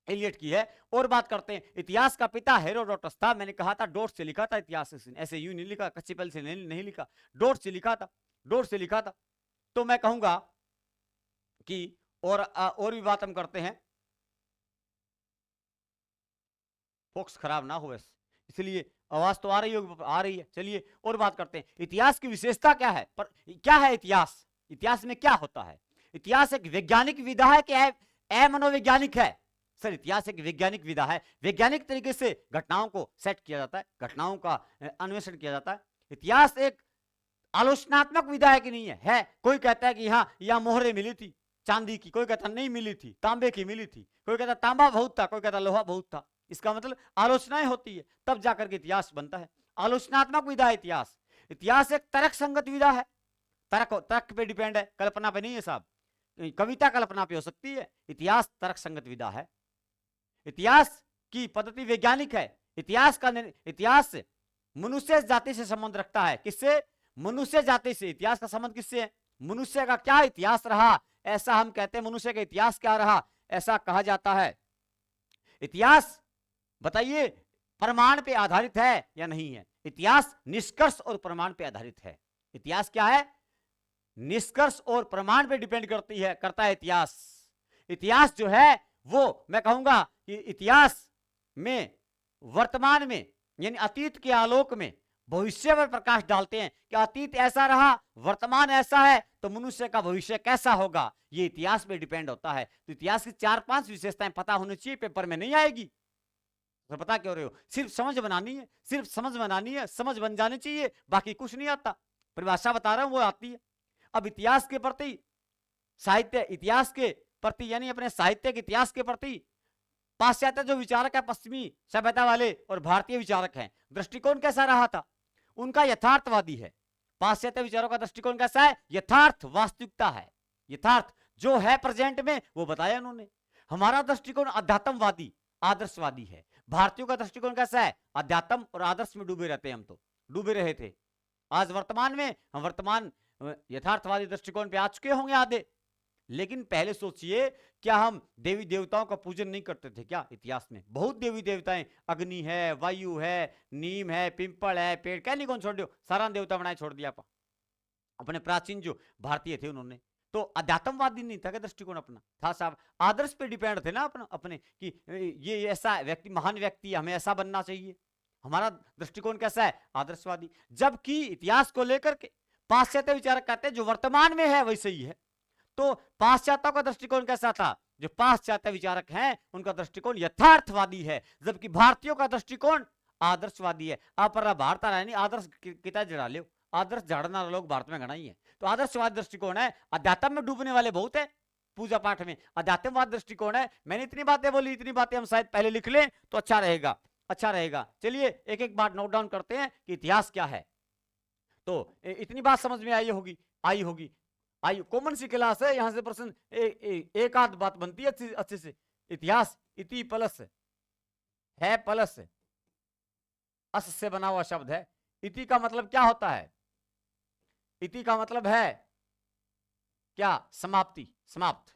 इलियट की है। और बात करते हैं, इतिहास का पिता हेरोडोटस था। मैंने कहा था डॉट से लिखा था इतिहास, ऐसे यूं नहीं लिखा, कच्ची पेन से नहीं लिखा, डॉट से लिखा था। तो मैं कहूंगा कि और भी बात हम करते हैं, फोक्स खराब ना हो, इसलिए आवाज तो आ रही है। चलिए और बात करते हैं, इतिहास की विशेषता क्या है? क्या है इतिहास? इतिहास में क्या होता है? इतिहास एक वैज्ञानिक विधा है कि मनोवैज्ञानिक है? सर इतिहास एक वैज्ञानिक विधा है। वैज्ञानिक तरीके से घटनाओं को सेट किया जाता है, घटनाओं का अन्वेषण किया जाता है। इतिहास एक आलोचनात्मक विधा है कि नहीं है? कोई कहता है कि यहाँ मोहरे मिली थी चांदी की, कोई कहता नहीं मिली थी, तांबे की मिली थी, कोई कहता तांबा बहुत था, कोई कहता लोहा बहुत था। इसका मतलब आलोचनाएं होती है, तब जाकर के इतिहास बनता है। आलोचनात्मक विधा है इतिहास। इतिहास एक तर्क संगत विधा है, तर्क पे डिपेंड है, कल्पना पे नहीं है साहब। कविता कल्पना पे हो सकती है, इतिहास तर्क संगत विधा है। इतिहास की पद्धति वैज्ञानिक है। इतिहास मनुष्य जाति से संबंध रखता है। किससे? मनुष्य जाति से। इतिहास का संबंध किससे है? मनुष्य का क्या इतिहास रहा, ऐसा हम कहते हैं। मनुष्य का इतिहास क्या रहा, ऐसा कहा जाता है। इतिहास बताइए प्रमाण पे आधारित है या नहीं है? इतिहास निष्कर्ष और प्रमाण पे आधारित है। इतिहास क्या है? निष्कर्ष और प्रमाण पे डिपेंड करता है इतिहास। इतिहास जो है वो मैं कहूंगा कि इतिहास में वर्तमान में यानी अतीत के आलोक में भविष्य पर प्रकाश डालते हैं कि अतीत ऐसा रहा, वर्तमान ऐसा है, तो मनुष्य का भविष्य कैसा होगा, ये इतिहास पे डिपेंड होता है। तो इतिहास की 4-5 विशेषताएं पता होनी चाहिए, पेपर में नहीं आएगी। तो पता क्यों रहे हो? सिर्फ समझ बनानी है, समझ बन जानी चाहिए, बाकी कुछ नहीं आता। परिभाषा बता रहा हूं वो आती है। अब इतिहास के प्रति साहित्य, इतिहास के प्रति यानी अपने साहित्य के इतिहास के प्रति पाश्चात्य जो विचारक है, पश्चिमी सभ्यता वाले और भारतीय विचारक हैं, दृष्टिकोण कैसा रहा था? उनका यथार्थवादी है। पाश्चात्य विचारों का दृष्टिकोण कैसा है? यथार्थ, वास्तविकता है। यथार्थ जो है प्रेजेंट में वो बताया उन्होंने। हमारा दृष्टिकोण अध्यात्मवादी आदर्शवादी है। भारतीयों का दृष्टिकोण कैसा है? अध्यात्म और आदर्श में डूबे रहते हैं। हम तो डूबे रहे थे। आज वर्तमान में हम वर्तमान यथार्थवादी दृष्टिकोण पे आ चुके होंगे आधे। लेकिन पहले सोचिए, क्या हम देवी देवताओं का पूजन नहीं करते थे क्या? इतिहास में बहुत देवी देवताएं, अग्नि है, वायु है, नीम है, पिंपल है, पेड़, क्या नहीं कौन छोड़ दियो, सारा देवता बनाए छोड़ दिया अपने प्राचीन जो भारतीय थे उन्होंने। तो अध्यात्मवादी नहीं था क्या दृष्टिकोण अपना? था साहब, आदर्श पे डिपेंड थे ना अपना अपने कि ये ऐसा व्यक्ति महान व्यक्ति, हमें ऐसा बनना चाहिए। हमारा दृष्टिकोण कैसा है? आदर्शवादी। जबकि इतिहास को लेकर के पाश्चात्य विचारक कहते हैं जो वर्तमान में है वही सही है। तो पाश्चात्यों का दृष्टिकोण कैसा था? जो पाश्चात्य विचारक हैं उनका दृष्टिकोण यथार्थवादी है, जबकि भारतीयों का दृष्टिकोण आदर्शवादी है। आप पर भारत आ रहा है नहीं, आदर्श कितना जड़ा लो, आदर्श झाड़ना लोग भारत में घना ही है। तो आदर्शवाद दृष्टिकोण है। अध्यात्म में डूबने वाले बहुत है पूजा पाठ में, अध्यात्मवाद दृष्टिकोण है। मैंने इतनी बातें बोली, इतनी बातें हम शायद पहले लिख लें तो अच्छा रहेगा, अच्छा रहेगा। चलिए एक एक बात नोट डाउन करते हैं कि इतिहास क्या है। तो इतनी बात समझ में आई होगी। आई कॉमन सी क्लास है, यहां से प्रश्न एक आध बात बनती है अच्छे से। इतिहास इति प्लस है प्लस अस से बना हुआ शब्द है। इति का मतलब क्या होता है? इति का मतलब है क्या? समाप्ति, समाप्त।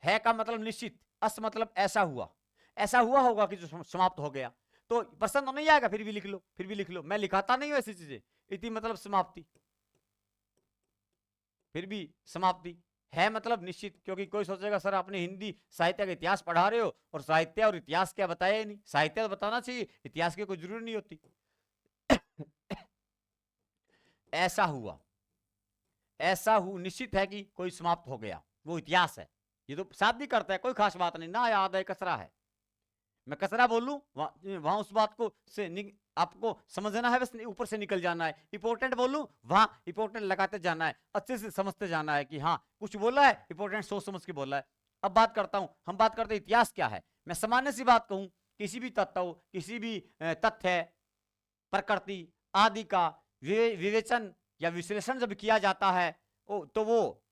है का मतलब निश्चित, अस मतलब ऐसा हुआ, ऐसा हुआ होगा कि जो समाप्त हो गया। तो प्रश्न तो नहीं आएगा, फिर भी लिख लो, फिर भी लिख लो। मैं लिखाता नहीं हूं ऐसी चीजें। इति मतलब समाप्ति, फिर भी समाप्ति। है मतलब निश्चित, क्योंकि कोई सोचेगा सर आपने हिंदी साहित्य का इतिहास पढ़ा रहे हो और साहित्य और इतिहास क्या बताया ही नहीं। साहित्य तो बताना चाहिए, इतिहास की कोई जरूरी नहीं होती। ऐसा हुआ, ऐसा हु निश्चित है कि कोई समाप्त हो गया, वो इतिहास है। ये तो शादी करता है, कोई खास बात नहीं ना, याद है कचरा है। मैं कचरा बोलूं वहां उस बात को से आपको समझना है, बस ऊपर से निकल जाना है। इंपॉर्टेंट बोलूं वहां इंपॉर्टेंट लगाते जाना है, अच्छे से समझते जाना है कि हाँ कुछ बोला है इंपॉर्टेंट सोच समझ के बोला है। अब बात करता हूं, हम बात करते हैं इतिहास क्या है। मैं सामान्य सी बात कहूं, किसी भी तत्व, किसी भी तथ्य, प्रकृति आदि का विवेचन या विश्लेषण जब किया जाता है तो वो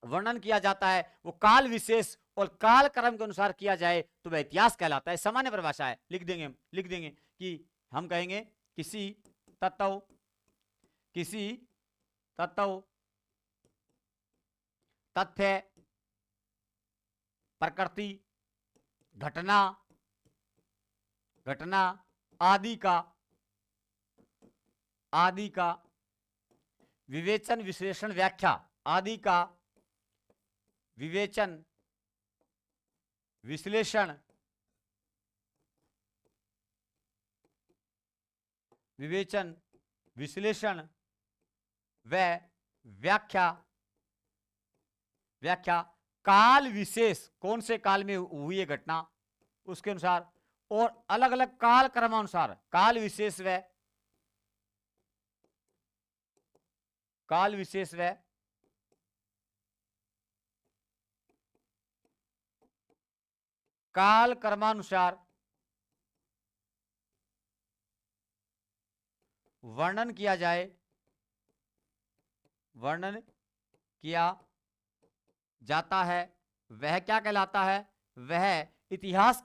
वर्णन किया जाता है, वो काल विशेष और काल क्रम के अनुसार किया जाए तो वह इतिहास कहलाता है। सामान्य परिभाषा है, लिख देंगे कि हम कहेंगे किसी तत्व तथ्य प्रकृति घटना आदि का विवेचन विश्लेषण व्याख्या आदि का विवेचन विश्लेषण व व्याख्या काल विशेष, कौन से काल में हुई है घटना उसके अनुसार, और अलग अलग काल क्रमानुसार काल विशेष व काल क्रमानुसार वर्णन किया जाता है। वह क्या कहलाता है? वह इतिहास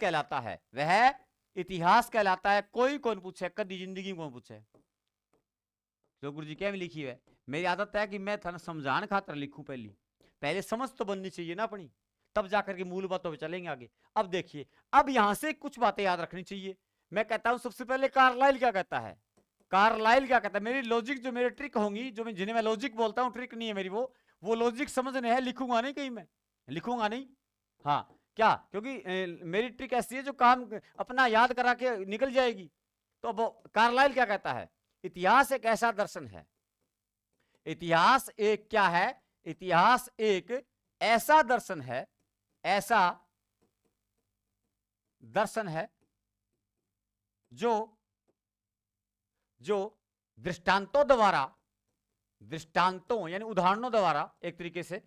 कहलाता है। कोई कौन पूछे, कदी जिंदगी कौन पूछे जो गुरु जी क्या लिखी है। मेरी आदत है कि मैं थाना समझाने खातर लिखूं, पहले समझ तो बननी चाहिए ना अपनी, तब जाकर के मूल बातों पे चलेंगे आगे। अब देखिए, अब यहां से कुछ बातें याद रखनी चाहिए। मैं कहता हूं सबसे पहले कार्लाइल क्या कहता है, मेरी लॉजिक जो मेरी ट्रिक होंगी, जो मैं जिन्हें मैं लॉजिक बोलता हूं, ट्रिक नहीं है मेरी, वो लॉजिक समझने हैं। लिखूंगा नहीं कहीं, मैं लिखूंगा नहीं। हाँ क्या, क्योंकि मेरी ट्रिक ऐसी है जो काम अपना याद करा के निकल जाएगी। तो अब कार्लाइल क्या कहता है? इतिहास एक ऐसा दर्शन है, इतिहास एक क्या है? इतिहास एक ऐसा दर्शन है जो दृष्टांतों यानी उदाहरणों द्वारा, एक तरीके से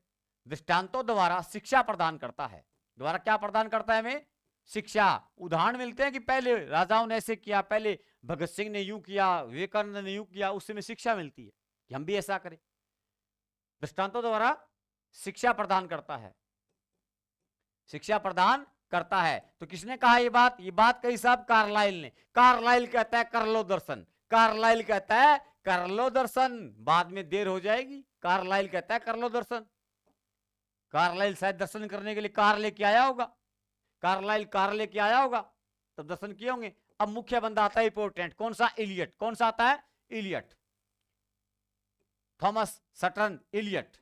दृष्टांतों द्वारा शिक्षा प्रदान करता है। द्वारा क्या प्रदान करता है हमें? शिक्षा। उदाहरण मिलते हैं कि पहले राजाओं ने ऐसे किया, पहले भगत सिंह ने यूं किया, विवेकानंद ने यूं किया, उससे हमें शिक्षा मिलती है कि हम भी ऐसा करें। दृष्टांतों द्वारा शिक्षा प्रदान करता है। शिक्षा प्रदान करता है। तो किसने कहा ये बात? ये बात कही साहब कार्लाइल ने। कार्लाइल कहता है कर लो दर्शन, कार्लाइल कहता है कर लो दर्शन, बाद में देर हो जाएगी। कार्लाइल कहता है कर लो दर्शन। कार्लाइल शायद दर्शन करने के लिए कार लेके आया होगा, कार्लाइल कार लेके आया होगा, तब दर्शन किए होंगे। अब मुख्य बंदा आता है इंपोर्टेंट, कौन सा? इलियट। कौन सा आता है? Eliot, Thomas Stearns Eliot.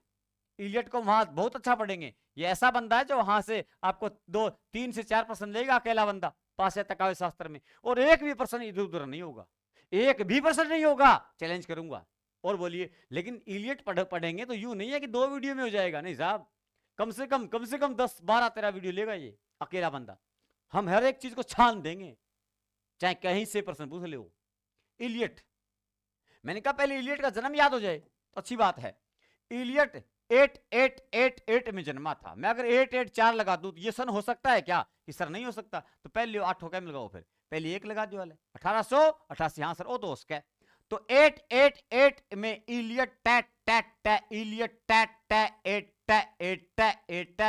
Eliot को वहां बहुत अच्छा पढ़ेंगे। ये ऐसा बंदा है जो वहां से आपको 2, 3 से 4 प्रश्न लेगा, अकेला बंदा पाश्चात्य काव्य शास्त्र में, और एक भी प्रश्न इधर उधर नहीं होगा, एक भी प्रश्न नहीं होगा, चैलेंज करूंगा। और बोलिए, लेकिन इलियट पढ़ेंगे तो यूं नहीं है कि 2 वीडियो में हो जाएगा, नहीं साहब, कम से कम 10-12-13 वीडियो लेगा ये अकेला बंदा। हम हर एक चीज को छान देंगे, चाहे कहीं से प्रश्न पूछ ले। इलियट, मैंने कहा पहले इलियट का जन्म याद हो जाए तो अच्छी बात है। इलियट 8888 में जन्मा था। मैं अगर 884 लगा दूं तो ये सन हो सकता है क्या? कि सर नहीं हो सकता। तो पहले 8 हो क्या लगाओ, फिर पहले 1 लगा दो वाले 1888। हाँ सर, वो तो उसका। तो 888 में इलियट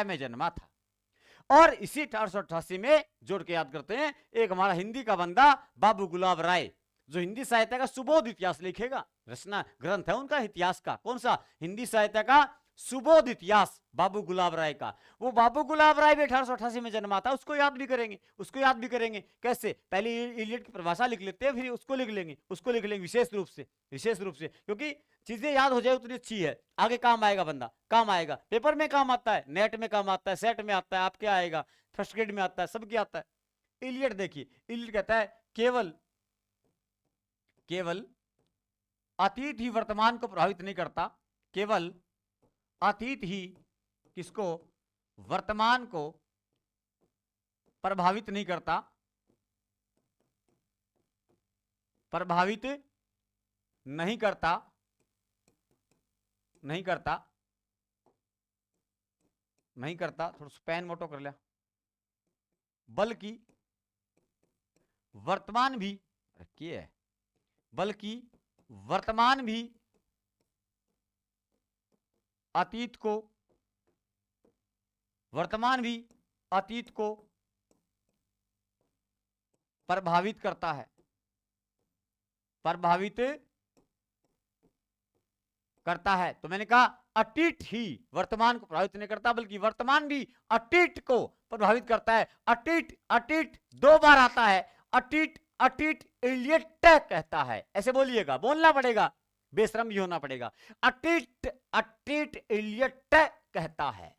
में जन्मा था। और इसी 1888 में जोड़ के याद करते हैं, एक हमारा हिंदी का बंदा बाबू गुलाब राय, जो हिंदी साहित्य का सुबोध इतिहास लिखेगा, रचना ग्रंथ है उनका इतिहास का। कौन सा? हिंदी साहित्य का सुबोध इतिहास, बाबू गुलाब राय का। वो बाबू गुलाब राय भी 1888 में जन्मा था, उसको याद भी करेंगे, उसको याद भी करेंगे। कैसे? पहले इलियट की परिभाषा लिख लेते हैं, फिर उसको लिख लेंगे, उसको लिख लेंगे विशेष रूप से, क्योंकि चीजें याद हो जाए उतनी अच्छी है, आगे काम आएगा, बंदा काम आएगा, पेपर में काम आता है, नेट में काम आता है, सेट में आता है, आपके आएगा, फर्स्ट ग्रेड में आता है, सबके आता है। इलियट देखिए, इलियट कहता है केवल अतीत ही वर्तमान को प्रभावित नहीं करता, केवल अतीत ही किसको? वर्तमान को प्रभावित नहीं करता, प्रभावित नहीं करता, थोड़ा पेन मोटो कर लिया, बल्कि वर्तमान भी, क्या है, बल्कि वर्तमान भी अतीत को प्रभावित करता है, तो मैंने कहा अतीत ही वर्तमान को प्रभावित नहीं करता, बल्कि वर्तमान भी अतीत को प्रभावित करता है। अतीत 2 बार आता है, अतीत इलियट कहता है, ऐसे बोलिएगा, बोलना पड़ेगा, बेशरम भी होना पड़ेगा। अतीत इलियट कहता है।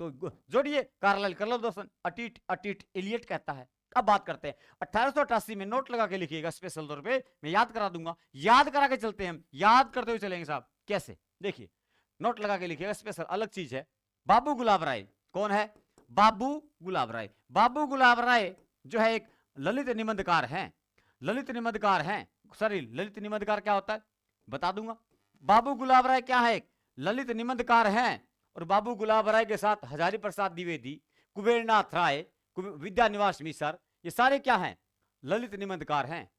तो जोड़िए, कार्लाइल कर लो दोस्तों, अतीत इलियट कहता है। अब बात करते हैं 1888 में, नोट लगा के लिखिएगा स्पेशल तौर पे, मैं याद करा दूंगा, याद करा के चलते हैं, हम याद करते हुए चलेंगे साहब। कैसे? देखिए, नोट लगा के लिखिएगा, स्पेशल अलग चीज है। बाबू गुलाब राय कौन है? बाबू गुलाब राय जो है एक ललित निबंधकार हैं। ललित निबंधकार क्या होता है बता दूंगा। बाबू गुलाब राय क्या है? ललित निबंधकार हैं। और बाबू गुलाब राय के साथ हजारी प्रसाद द्विवेदी, कुबेरनाथ राय, विद्यानिवास मिश्र, ये सारे क्या हैं? ललित निबंधकार हैं।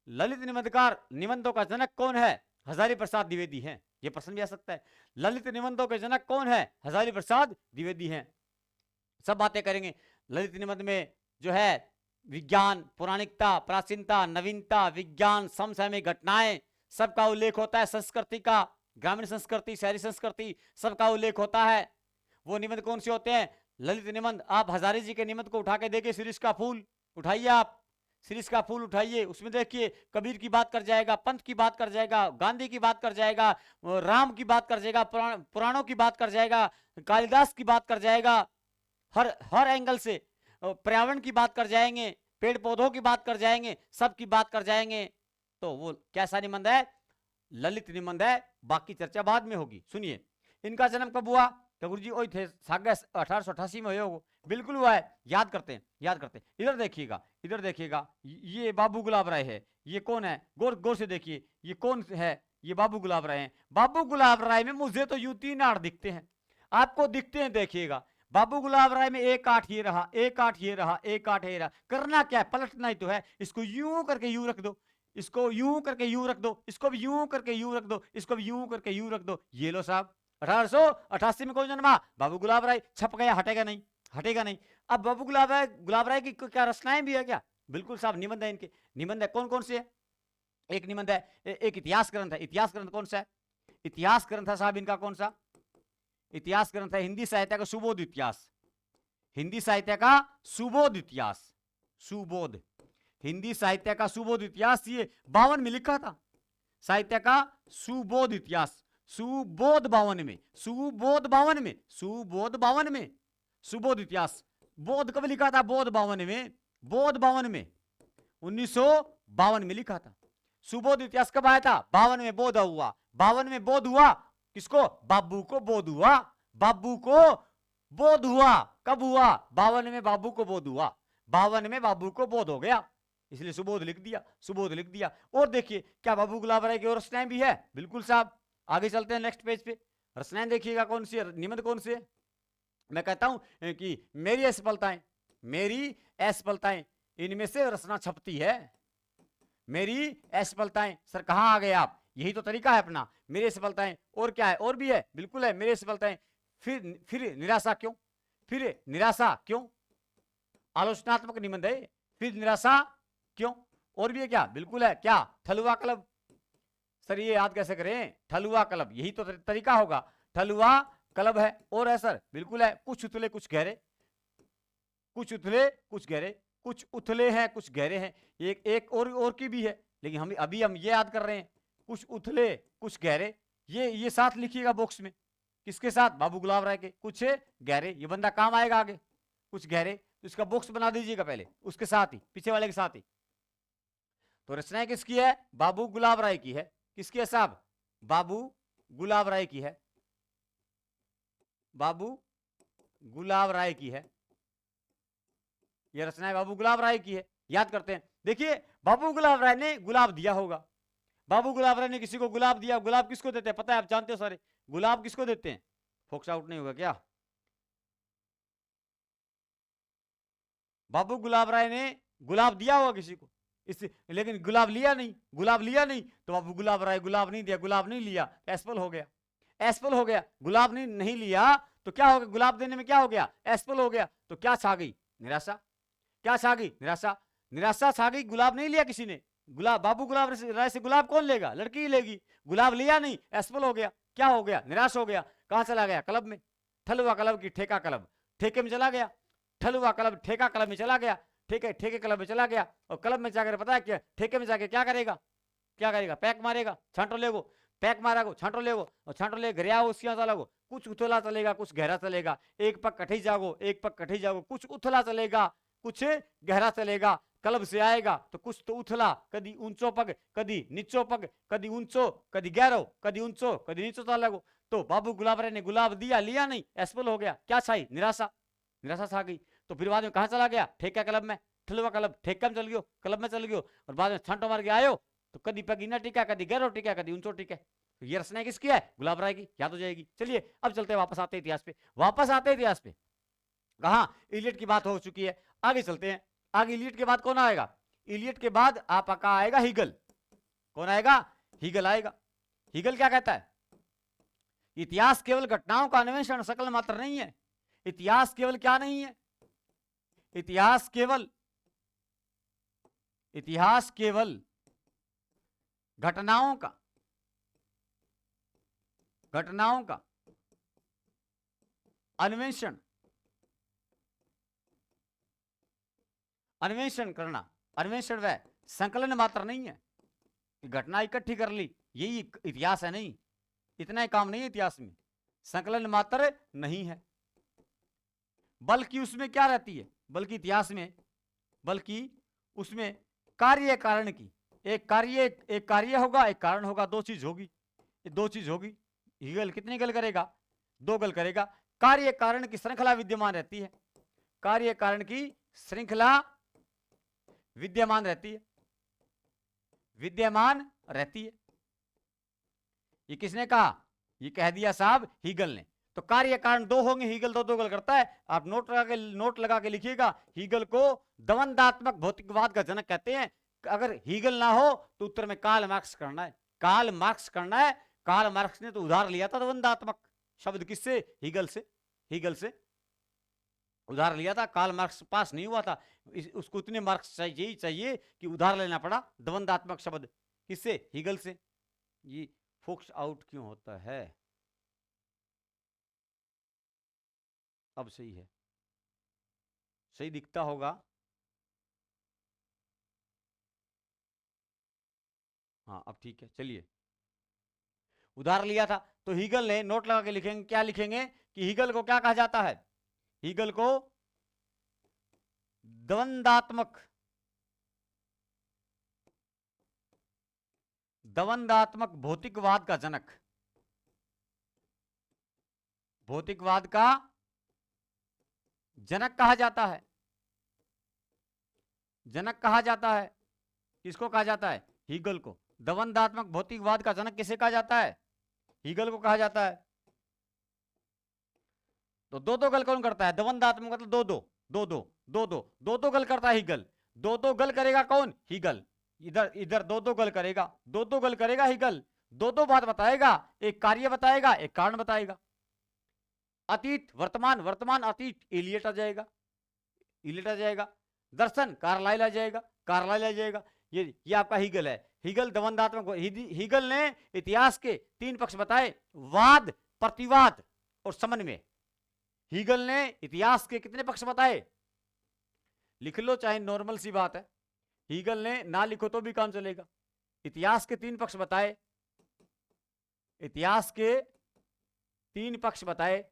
ललित निबंधकार, निबंधों का जनक कौन है? हजारी प्रसाद द्विवेदी हैं। ये प्रश्न भी आ सकता है, ललित निबंधों के जनक कौन है? हजारी प्रसाद द्विवेदी हैं। सब बातें करेंगे। ललित निबंध में जो है विज्ञान, पौराणिकता, प्राचीनता, नवीनता, विज्ञान, समसामयिक घटनाएं, सबका उल्लेख होता है। संस्कृति का, ग्रामीण संस्कृति, शहरी संस्कृति, सबका उल्लेख होता है। वो निबंध कौन से होते हैं? ललित निबंध। आप हजारी जी के निबंध को उठा के देखिए, शीर्ष का फूल उठाइए, आप शीर्ष का फूल उठाइए, उसमें देखिए कबीर की बात कर जाएगा, पंत की बात कर जाएगा, गांधी की बात कर जाएगा, राम की बात कर जाएगा, पुराणों की बात कर जाएगा, कालिदास की बात कर जाएगा, हर एंगल से पर्यावरण की बात कर जाएंगे, पेड़ पौधों की बात कर जाएंगे, सब की बात कर जाएंगे। तो वो कैसा निबंध है? ललित निबंध है। बाकी चर्चा बाद में होगी। सुनिए, इनका जन्म कब हुआ? तो गुरु जी वही थे 1888 में हुआ, बिल्कुल हुआ है। याद करते हैं। इधर देखिएगा, ये बाबू गुलाब राय है। ये कौन है? गौर से देखिए, ये कौन है? ये बाबू गुलाब राय हैं। बाबू गुलाब राय में मुझे तो यूं 3 8 दिखते हैं, आपको दिखते हैं, देखिएगा। बाबू गुलाब राय में 1 8 ये रहा, 1 8 ये रहा, 1 8 ये रहा। करना क्या है? पलटना ही तो है। इसको यूं करके यूं रख दो, इसको यूं करके यूं रख दो, इसको भी यूं करके यूं रख दो, इसको भी यूं करके यूं रख दो। ये लो साहब, 1888 में कौन जन्मा? बाबू गुलाब राय। छप गया, हटेगा नहीं, हटेगा नहीं। अब बाबू गुलाब राय की क्या रचनाएं भी है क्या? बिल्कुल साहब, निबंध है इनके। निबंध है कौन कौन से है? एक निबंध है, एक इतिहास ग्रंथ है। इतिहास ग्रंथ कौन सा है? इतिहास ग्रंथ है साहब इनका कौन सा? इतिहास ग्रंथ है हिंदी साहित्य का सुबोध इतिहास। हिंदी साहित्य का सुबोध इतिहास। सुबोध, हिंदी साहित्य का सुबोध इतिहास, ये 52 में लिखा था। साहित्य का सुबोध इतिहास, सुबोध 52 में, सुबोध 52 में, सुबोध 52 में, सुबोध इतिहास। बोध कब लिखा था? बोध 52 में, बोध 52 में, 1952 में लिखा था। सुबोध इतिहास कब आया था? 52 में बोध हुआ। 52 में बोध हुआ किसको? बाबू को बोध हुआ। बाबू को बोध हुआ। कब हुआ? 52 में बाबू को बोध हुआ। 52 में बाबू को बोध हो गया, इसलिए सुबोध लिख दिया, सुबोध लिख दिया। और देखिए क्या बाबू गुलाब राय की और रचनाएं भी है? बिल्कुल साहब, आगे चलते हैं नेक्स्ट पेज पे। रचनाएं देखिएगा कौन सी है, निबंध कौन से है। मैं कहता हूं कि मेरी असफलताएं, मेरी असफलताएं, इनमें से रचना छपती है। मेरी असफलताएं, सर कहां आ गए आप? यही तो तरीका है अपना, मेरी असफलताएं। और क्या है? और भी है, बिल्कुल है, मेरी असफलताएं। फिर निराशा क्यों? फिर निराशा क्यों? आलोचनात्मक निबंध है। फिर निराशा क्यों? और भी है क्या? बिल्कुल है, क्या? ठलुआ क्लब। सर ये याद कैसे करें? ठलुआ क्लब, यही तो तरीका होगा। ठलुआ क्लब है। और है सर, बिल्कुल है, कुछ उथले कुछ गहरे, कुछ उथले कुछ गहरे, कुछ उथले हैं कुछ गहरे हैं। एक और की भी है, लेकिन हम अभी ये याद कर रहे हैं, कुछ उथले कुछ गहरे। ये साथ लिखिएगा बॉक्स में। किसके साथ? बाबू गुलाब राय के। कुछ गहरे, ये बंदा काम आएगा आगे। कुछ गहरे, तो इसका बॉक्स बना दीजिएगा पहले, उसके साथ ही, पीछे वाले के साथ ही। तो रचनाएं किसकी है? बाबू गुलाब राय की है। किसकी है साहब? बाबू गुलाब राय की है। बाबू गुलाब राय की है। यह रचनाएं बाबू गुलाब राय की है। याद करते हैं। देखिए बाबू गुलाब राय ने गुलाब दिया होगा। बाबू गुलाब राय ने किसी को गुलाब दिया। गुलाब किसको देते हैं? पता है, आप जानते हो सारे। गुलाब किसको देते हैं? फोक्स आउट नहीं होगा क्या? बाबू गुलाब राय ने गुलाब दिया होगा किसी को, लेकिन गुलाब लिया नहीं। गुलाब लिया नहीं तो बाबू गुलाब राय गुलाब नहीं दिया, गुलाब नहीं लिया, एसपल हो गया। एसपल हो गया। गुलाब नहीं लिया तो क्या हो गया? गुलाब देने में क्या हो गया? एसपल हो गया। तो क्या छा गई? निराशा। क्या छा गई? निराशा। निराशा छा गई। गुलाब नहीं लिया किसी ने। गुलाब, बाबू गुलाब राय से गुलाब कौन लेगा? लड़की ही लेगी। गुलाब लिया नहीं, एसपल हो गया। क्या हो गया? निराश हो गया। कहां चला गया? क्लब में। ठलुआ क्लब की ठेका क्लब, ठेके में चला गया। ठलुआ क्लब ठेका क्लब में चला गया। ठेके क्लब में चला गया। और क्लब में जाकर पता है क्या? ठेके में जाके क्या करेगा? क्या करेगा? पैक मारेगा। छांटो लेगो, पैक मारा छांटो लेगो, और छांटो ले घर आओ उसकी लगो। कुछ उथला चलेगा, कुछ गहरा चलेगा। एक पग कठी जागो, एक पग कठी जागो। कुछ उथला चलेगा, कुछ गहरा चलेगा। क्लब से आएगा तो कुछ तो उथला, कदी ऊंचो पग, कदी नीचो पग, कदी ऊंचो, कदी गहरो, कदी ऊंचो, कदी नीचो चलेगो। तो बाबू गुलाब राय ने गुलाब दिया, लिया नहीं, एसपल हो गया। क्या छाई? निराशा। निराशा छा गई। तो फिर बाद में कहां चला गया? ठेका क्लब में। ठलुआ क्लब ठेका में चल गयो, क्लब में चल गयो। और बाद में छांटो मार के आयो तो कदी पगी ना टिका, कदी गहरो टिका, कदी ऊंचो टिका। तो ये रचना किसकी है? गुलाब राय की। याद हो जाएगी। चलिए अब चलते हैं, वापस आते इतिहास पे। वापस आते इतिहास पे। कहा इलियट की बात हो चुकी है, आगे चलते हैं। आगे इलियट के बाद कौन आएगा? इलियट के बाद आपका आएगा हीगल। कौन आएगा? हीगल आएगा। हीगल क्या कहता है? इतिहास केवल घटनाओं का अन्वेषण सकल मात्र नहीं है। इतिहास केवल क्या नहीं है? इतिहास केवल घटनाओं का अन्वेषण करना, अन्वेषण व संकलन मात्र नहीं है। घटना इकट्ठी कर ली, यही इतिहास है? नहीं, इतना ही काम नहीं है इतिहास में। संकलन मात्र नहीं है, बल्कि उसमें क्या रहती है? बल्कि इतिहास में, बल्कि उसमें कार्य कारण की, एक कार्य होगा, एक कारण होगा, दो चीज होगी। हीगल कितनी गल करेगा? 2 गल करेगा। कार्य कारण की श्रृंखला विद्यमान रहती है। कार्य कारण की श्रृंखला विद्यमान रहती है। ये किसने कहा? ये कह दिया साहब हीगल ने। तो कार्य कारण 2 होंगे। हीगल 2 गल करता है। आप नोट लगा के लिखिएगा। हीगल को द्वंदात्मक भौतिकवाद का जनक कहते हैं। अगर हीगल ना हो तो उत्तर में कार्ल मार्क्स करना है। कार्ल मार्क्स ने तो उधार लिया था द्वंदात्मक शब्द। किससे? हीगल से। उधार लिया था, कार्ल मार्क्स पास नहीं हुआ था, उसको इतने मार्क्स चाहिए कि उधार लेना पड़ा द्वंद्वात्मक शब्द। किससे? हीगल से। ये फोक्स आउट क्यों होता है? अब सही है, सही दिखता होगा। हाँ अब ठीक है, चलिए। उधार लिया था तो हीगल ने नोट लगा के लिखेंगे, क्या लिखेंगे कि हीगल को क्या कहा जाता है? हीगल को द्वंद्वात्मक भौतिकवाद का जनक, भौतिकवाद का जनक कहा जाता है। जनक कहा जाता है, किसको कहा जाता है? हीगल को। द्वंद्वात्मक भौतिकवाद का जनक किसे कहा जाता है? हीगल को कहा जाता है। तो दो दो गल कौन करता है? द्वंद्वात्मक मतलब दो दो दो दो दो दो दो दो गल करता है हीगल। दो दो गल करेगा कौन? हीगल। इधर इधर दो दो गल करेगा, दो दो गल करेगा हीगल। दो दो बात बताएगा, एक कार्य बताएगा, एक कारण बताएगा। अतीत वर्तमान, वर्तमान अतीत, इलियट आ जाएगा, इलियट आ जाएगा। दर्शन, कार्लाइल आ जाएगा, कार्लाइल आ जाएगा। ये आपका हीगल है। हीगल द्वंद्वात्मक। हीगल ने इतिहास के तीन पक्ष बताए, वाद, प्रतिवाद और समन्वय। हीगल ने इतिहास के कितने पक्ष बताए? लिख लो, चाहे नॉर्मल सी बात है। हीगल ने ना लिखो तो भी काम चलेगा। इतिहास के तीन पक्ष बताए, इतिहास के तीन पक्ष बताए,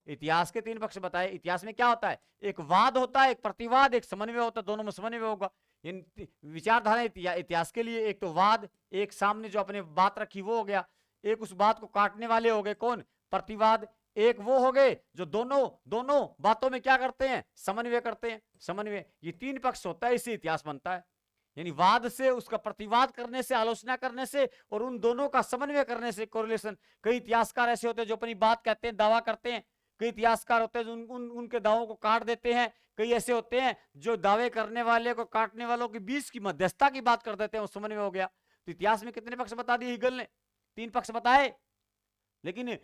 इतिहास के तीन पक्ष बताए। इतिहास में क्या होता है? एक वाद होता है, एक प्रतिवाद, एक समन्वय होता है। दोनों में समन्वय होगा। विचारधारा इतिहास के लिए एक तो वाद, एक सामने जो अपने बात रखी वो हो गया, एक उस बात को काटने वाले हो गए कौन? प्रतिवाद। एक वो हो गए जो दोनों दोनों बातों में क्या करते हैं? समन्वय करते हैं। समन्वय, ये तीन पक्ष होता है, इससे इतिहास बनता है। यानी वाद से, उसका प्रतिवाद करने से, आलोचना करने से, और उन दोनों का समन्वय करने से कोरिलेशन। कई इतिहासकार ऐसे होते हैं जो अपनी बात कहते हैं, दावा करते हैं। कई इतिहासकार होते हैं जो उनके दावों को काट देते हैं। कई ऐसे होते हैं जो दावे करने वाले को काटने वालों के बीच की मध्यस्थता की बात कर देते हैं, वो समन्वय हो गया। तो इतिहास में कितने पक्ष बता दिए हीगल ने? तीन पक्ष बताए। लेकिन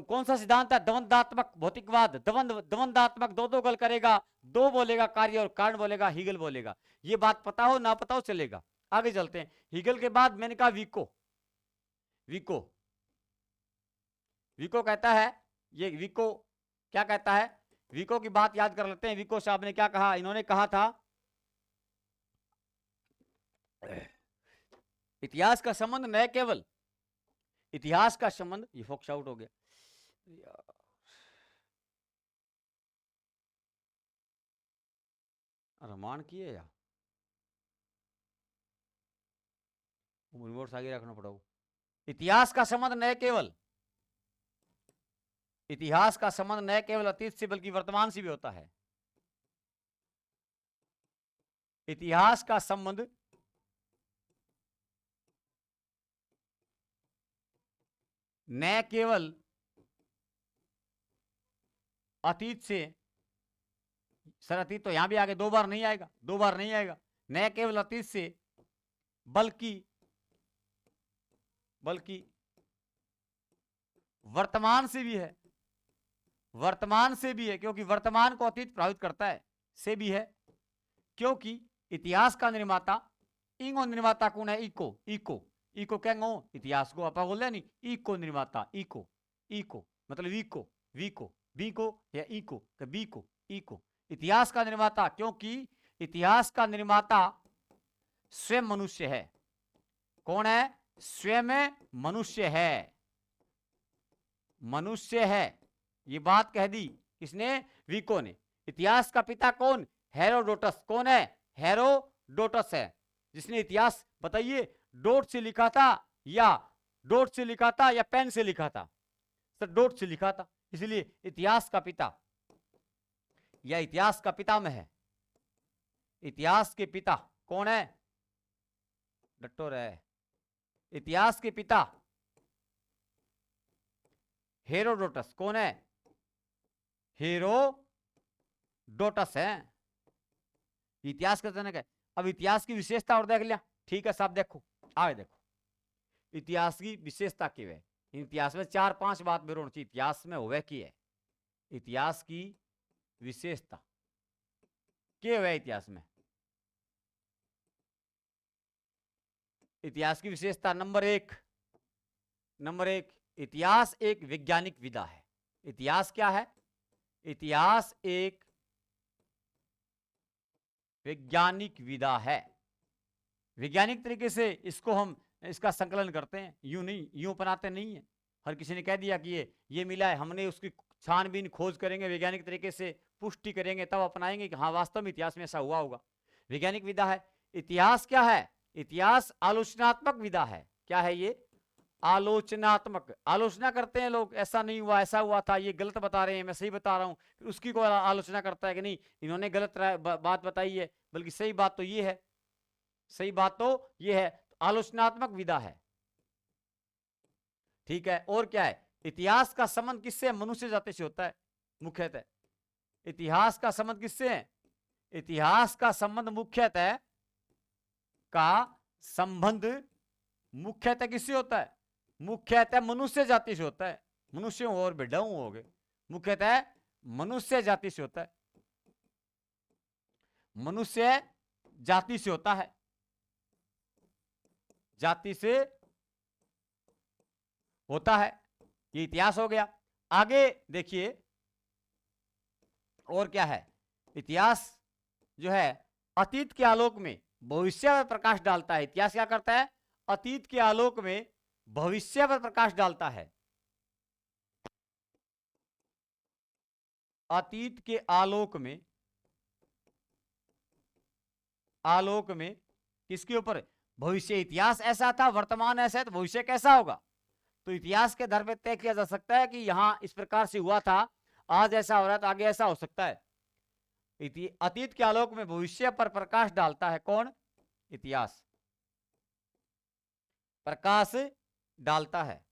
कौन सा सिद्धांत है? द्वंद्वात्मक भौतिकवाद। द्वंद्वात्मक, दो दो गल करेगा, दो बोलेगा कार्य और कारण बोलेगा, हीगल बोलेगा। ये बात पता हो ना पता हो चलेगा। आगे चलते हैं। हीगल के बाद मैंने कहा विको। विको, विको कहता है, ये विको क्या कहता है? विको की बात याद कर लेते हैं। विको साहब ने क्या कहा? इन्होंने कहा था इतिहास का संबंध न केवल, इतिहास का संबंध, ये फोक्स आउट हो गया, रमान किए या आगे रखना पड़ेगा। इतिहास का संबंध न केवल, इतिहास का संबंध न केवल अतीत से बल्कि वर्तमान से भी होता है। इतिहास का संबंध न केवल अतीत से, सर अतीत तो यहां भी आगे दो बार नहीं आएगा, दो बार नहीं आएगा। न केवल अतीत से बल्कि वर्तमान से भी है। वर्तमान से भी है, क्योंकि वर्तमान को अतीत प्रभावित करता है, से भी है। क्योंकि इतिहास का निर्माता, इंगो निर्माता कौन है? इको। इको, इको क्या गो? इतिहास को आप बोल रहे नहीं, इको निर्माता, इको, इको मतलब इको, वीको, बीको या इको, बीको, इको। इतिहास का निर्माता, क्योंकि इतिहास का निर्माता स्वयं मनुष्य है। कौन है? स्वयं मनुष्य है, मनुष्य है। ये बात कह दी किसने? विको ने। इतिहास का पिता कौन? हेरोडोटस। कौन है? हेरोडोटस है, जिसने इतिहास, बताइए, डोट से लिखा था या डोट से लिखा था या पेन से लिखा था? सर डोट से लिखा था, इसलिए इतिहास का पिता या इतिहास का पितामह है। इतिहास के पिता कौन है? डट्टो है। इतिहास के पिता हेरोडोटस। कौन है? हेरोडोटस है, इतिहास का जनक है। अब इतिहास की विशेषता और देख लिया, ठीक है साहब, देखो आगे देखो इतिहास की विशेषता की है। इतिहास में चार पांच बात मेरे चाहिए, इतिहास में हुए की है। इतिहास की विशेषता क्या है इतिहास में? इतिहास की विशेषता नंबर एक, इतिहास एक वैज्ञानिक विधा है। इतिहास क्या है? इतिहास एक वैज्ञानिक विधा है। वैज्ञानिक तरीके से इसको हम इसका संकलन करते हैं, यूं नहीं, यूं अपनाते नहीं है। हर किसी ने कह दिया कि ये मिला है, हमने उसकी छानबीन खोज करेंगे, वैज्ञानिक तरीके से पुष्टि करेंगे, तब अपनाएंगे कि हाँ वास्तव में इतिहास में ऐसा हुआ होगा। वैज्ञानिक विधा है। इतिहास क्या है? इतिहास आलोचनात्मक विधा है। क्या है ये? आलोचनात्मक। आलोचना करते हैं लोग, ऐसा नहीं हुआ, ऐसा हुआ था, ये गलत बता रहे हैं, मैं सही बता रहा हूं। फिर उसकी कोई आलोचना करता है कि नहीं, इन्होंने गलत बात बताई है, बल्कि सही बात तो ये है, सही बात तो ये है। तो आलोचनात्मक विधा है, ठीक है। और क्या है? इतिहास का संबंध किससे? मनुष्य जाति से होता है मुख्यतः। इतिहास का संबंध किससे है? इतिहास का संबंध मुख्यतः किससे होता है? मुख्यतः मनुष्य जाति से होता है। मनुष्य और भेड़ाऊ हो गए, मुख्यतः मनुष्य जाति से होता है, मनुष्य जाति से होता है, जाति से होता है। ये इतिहास हो गया। आगे देखिए और क्या है? इतिहास जो है अतीत के आलोक में भविष्य पर प्रकाश डालता है। इतिहास क्या करता है? अतीत के आलोक में भविष्य पर प्रकाश डालता है। अतीत के आलोक में किसके ऊपर? भविष्य। इतिहास ऐसा था, वर्तमान ऐसा है, तो भविष्य कैसा होगा? तो इतिहास के आधार पर तय किया जा सकता है कि यहां इस प्रकार से हुआ था, आज ऐसा हो रहा है, तो आगे ऐसा हो सकता है। अतीत के आलोक में भविष्य पर प्रकाश डालता है कौन? इतिहास प्रकाश डालता है।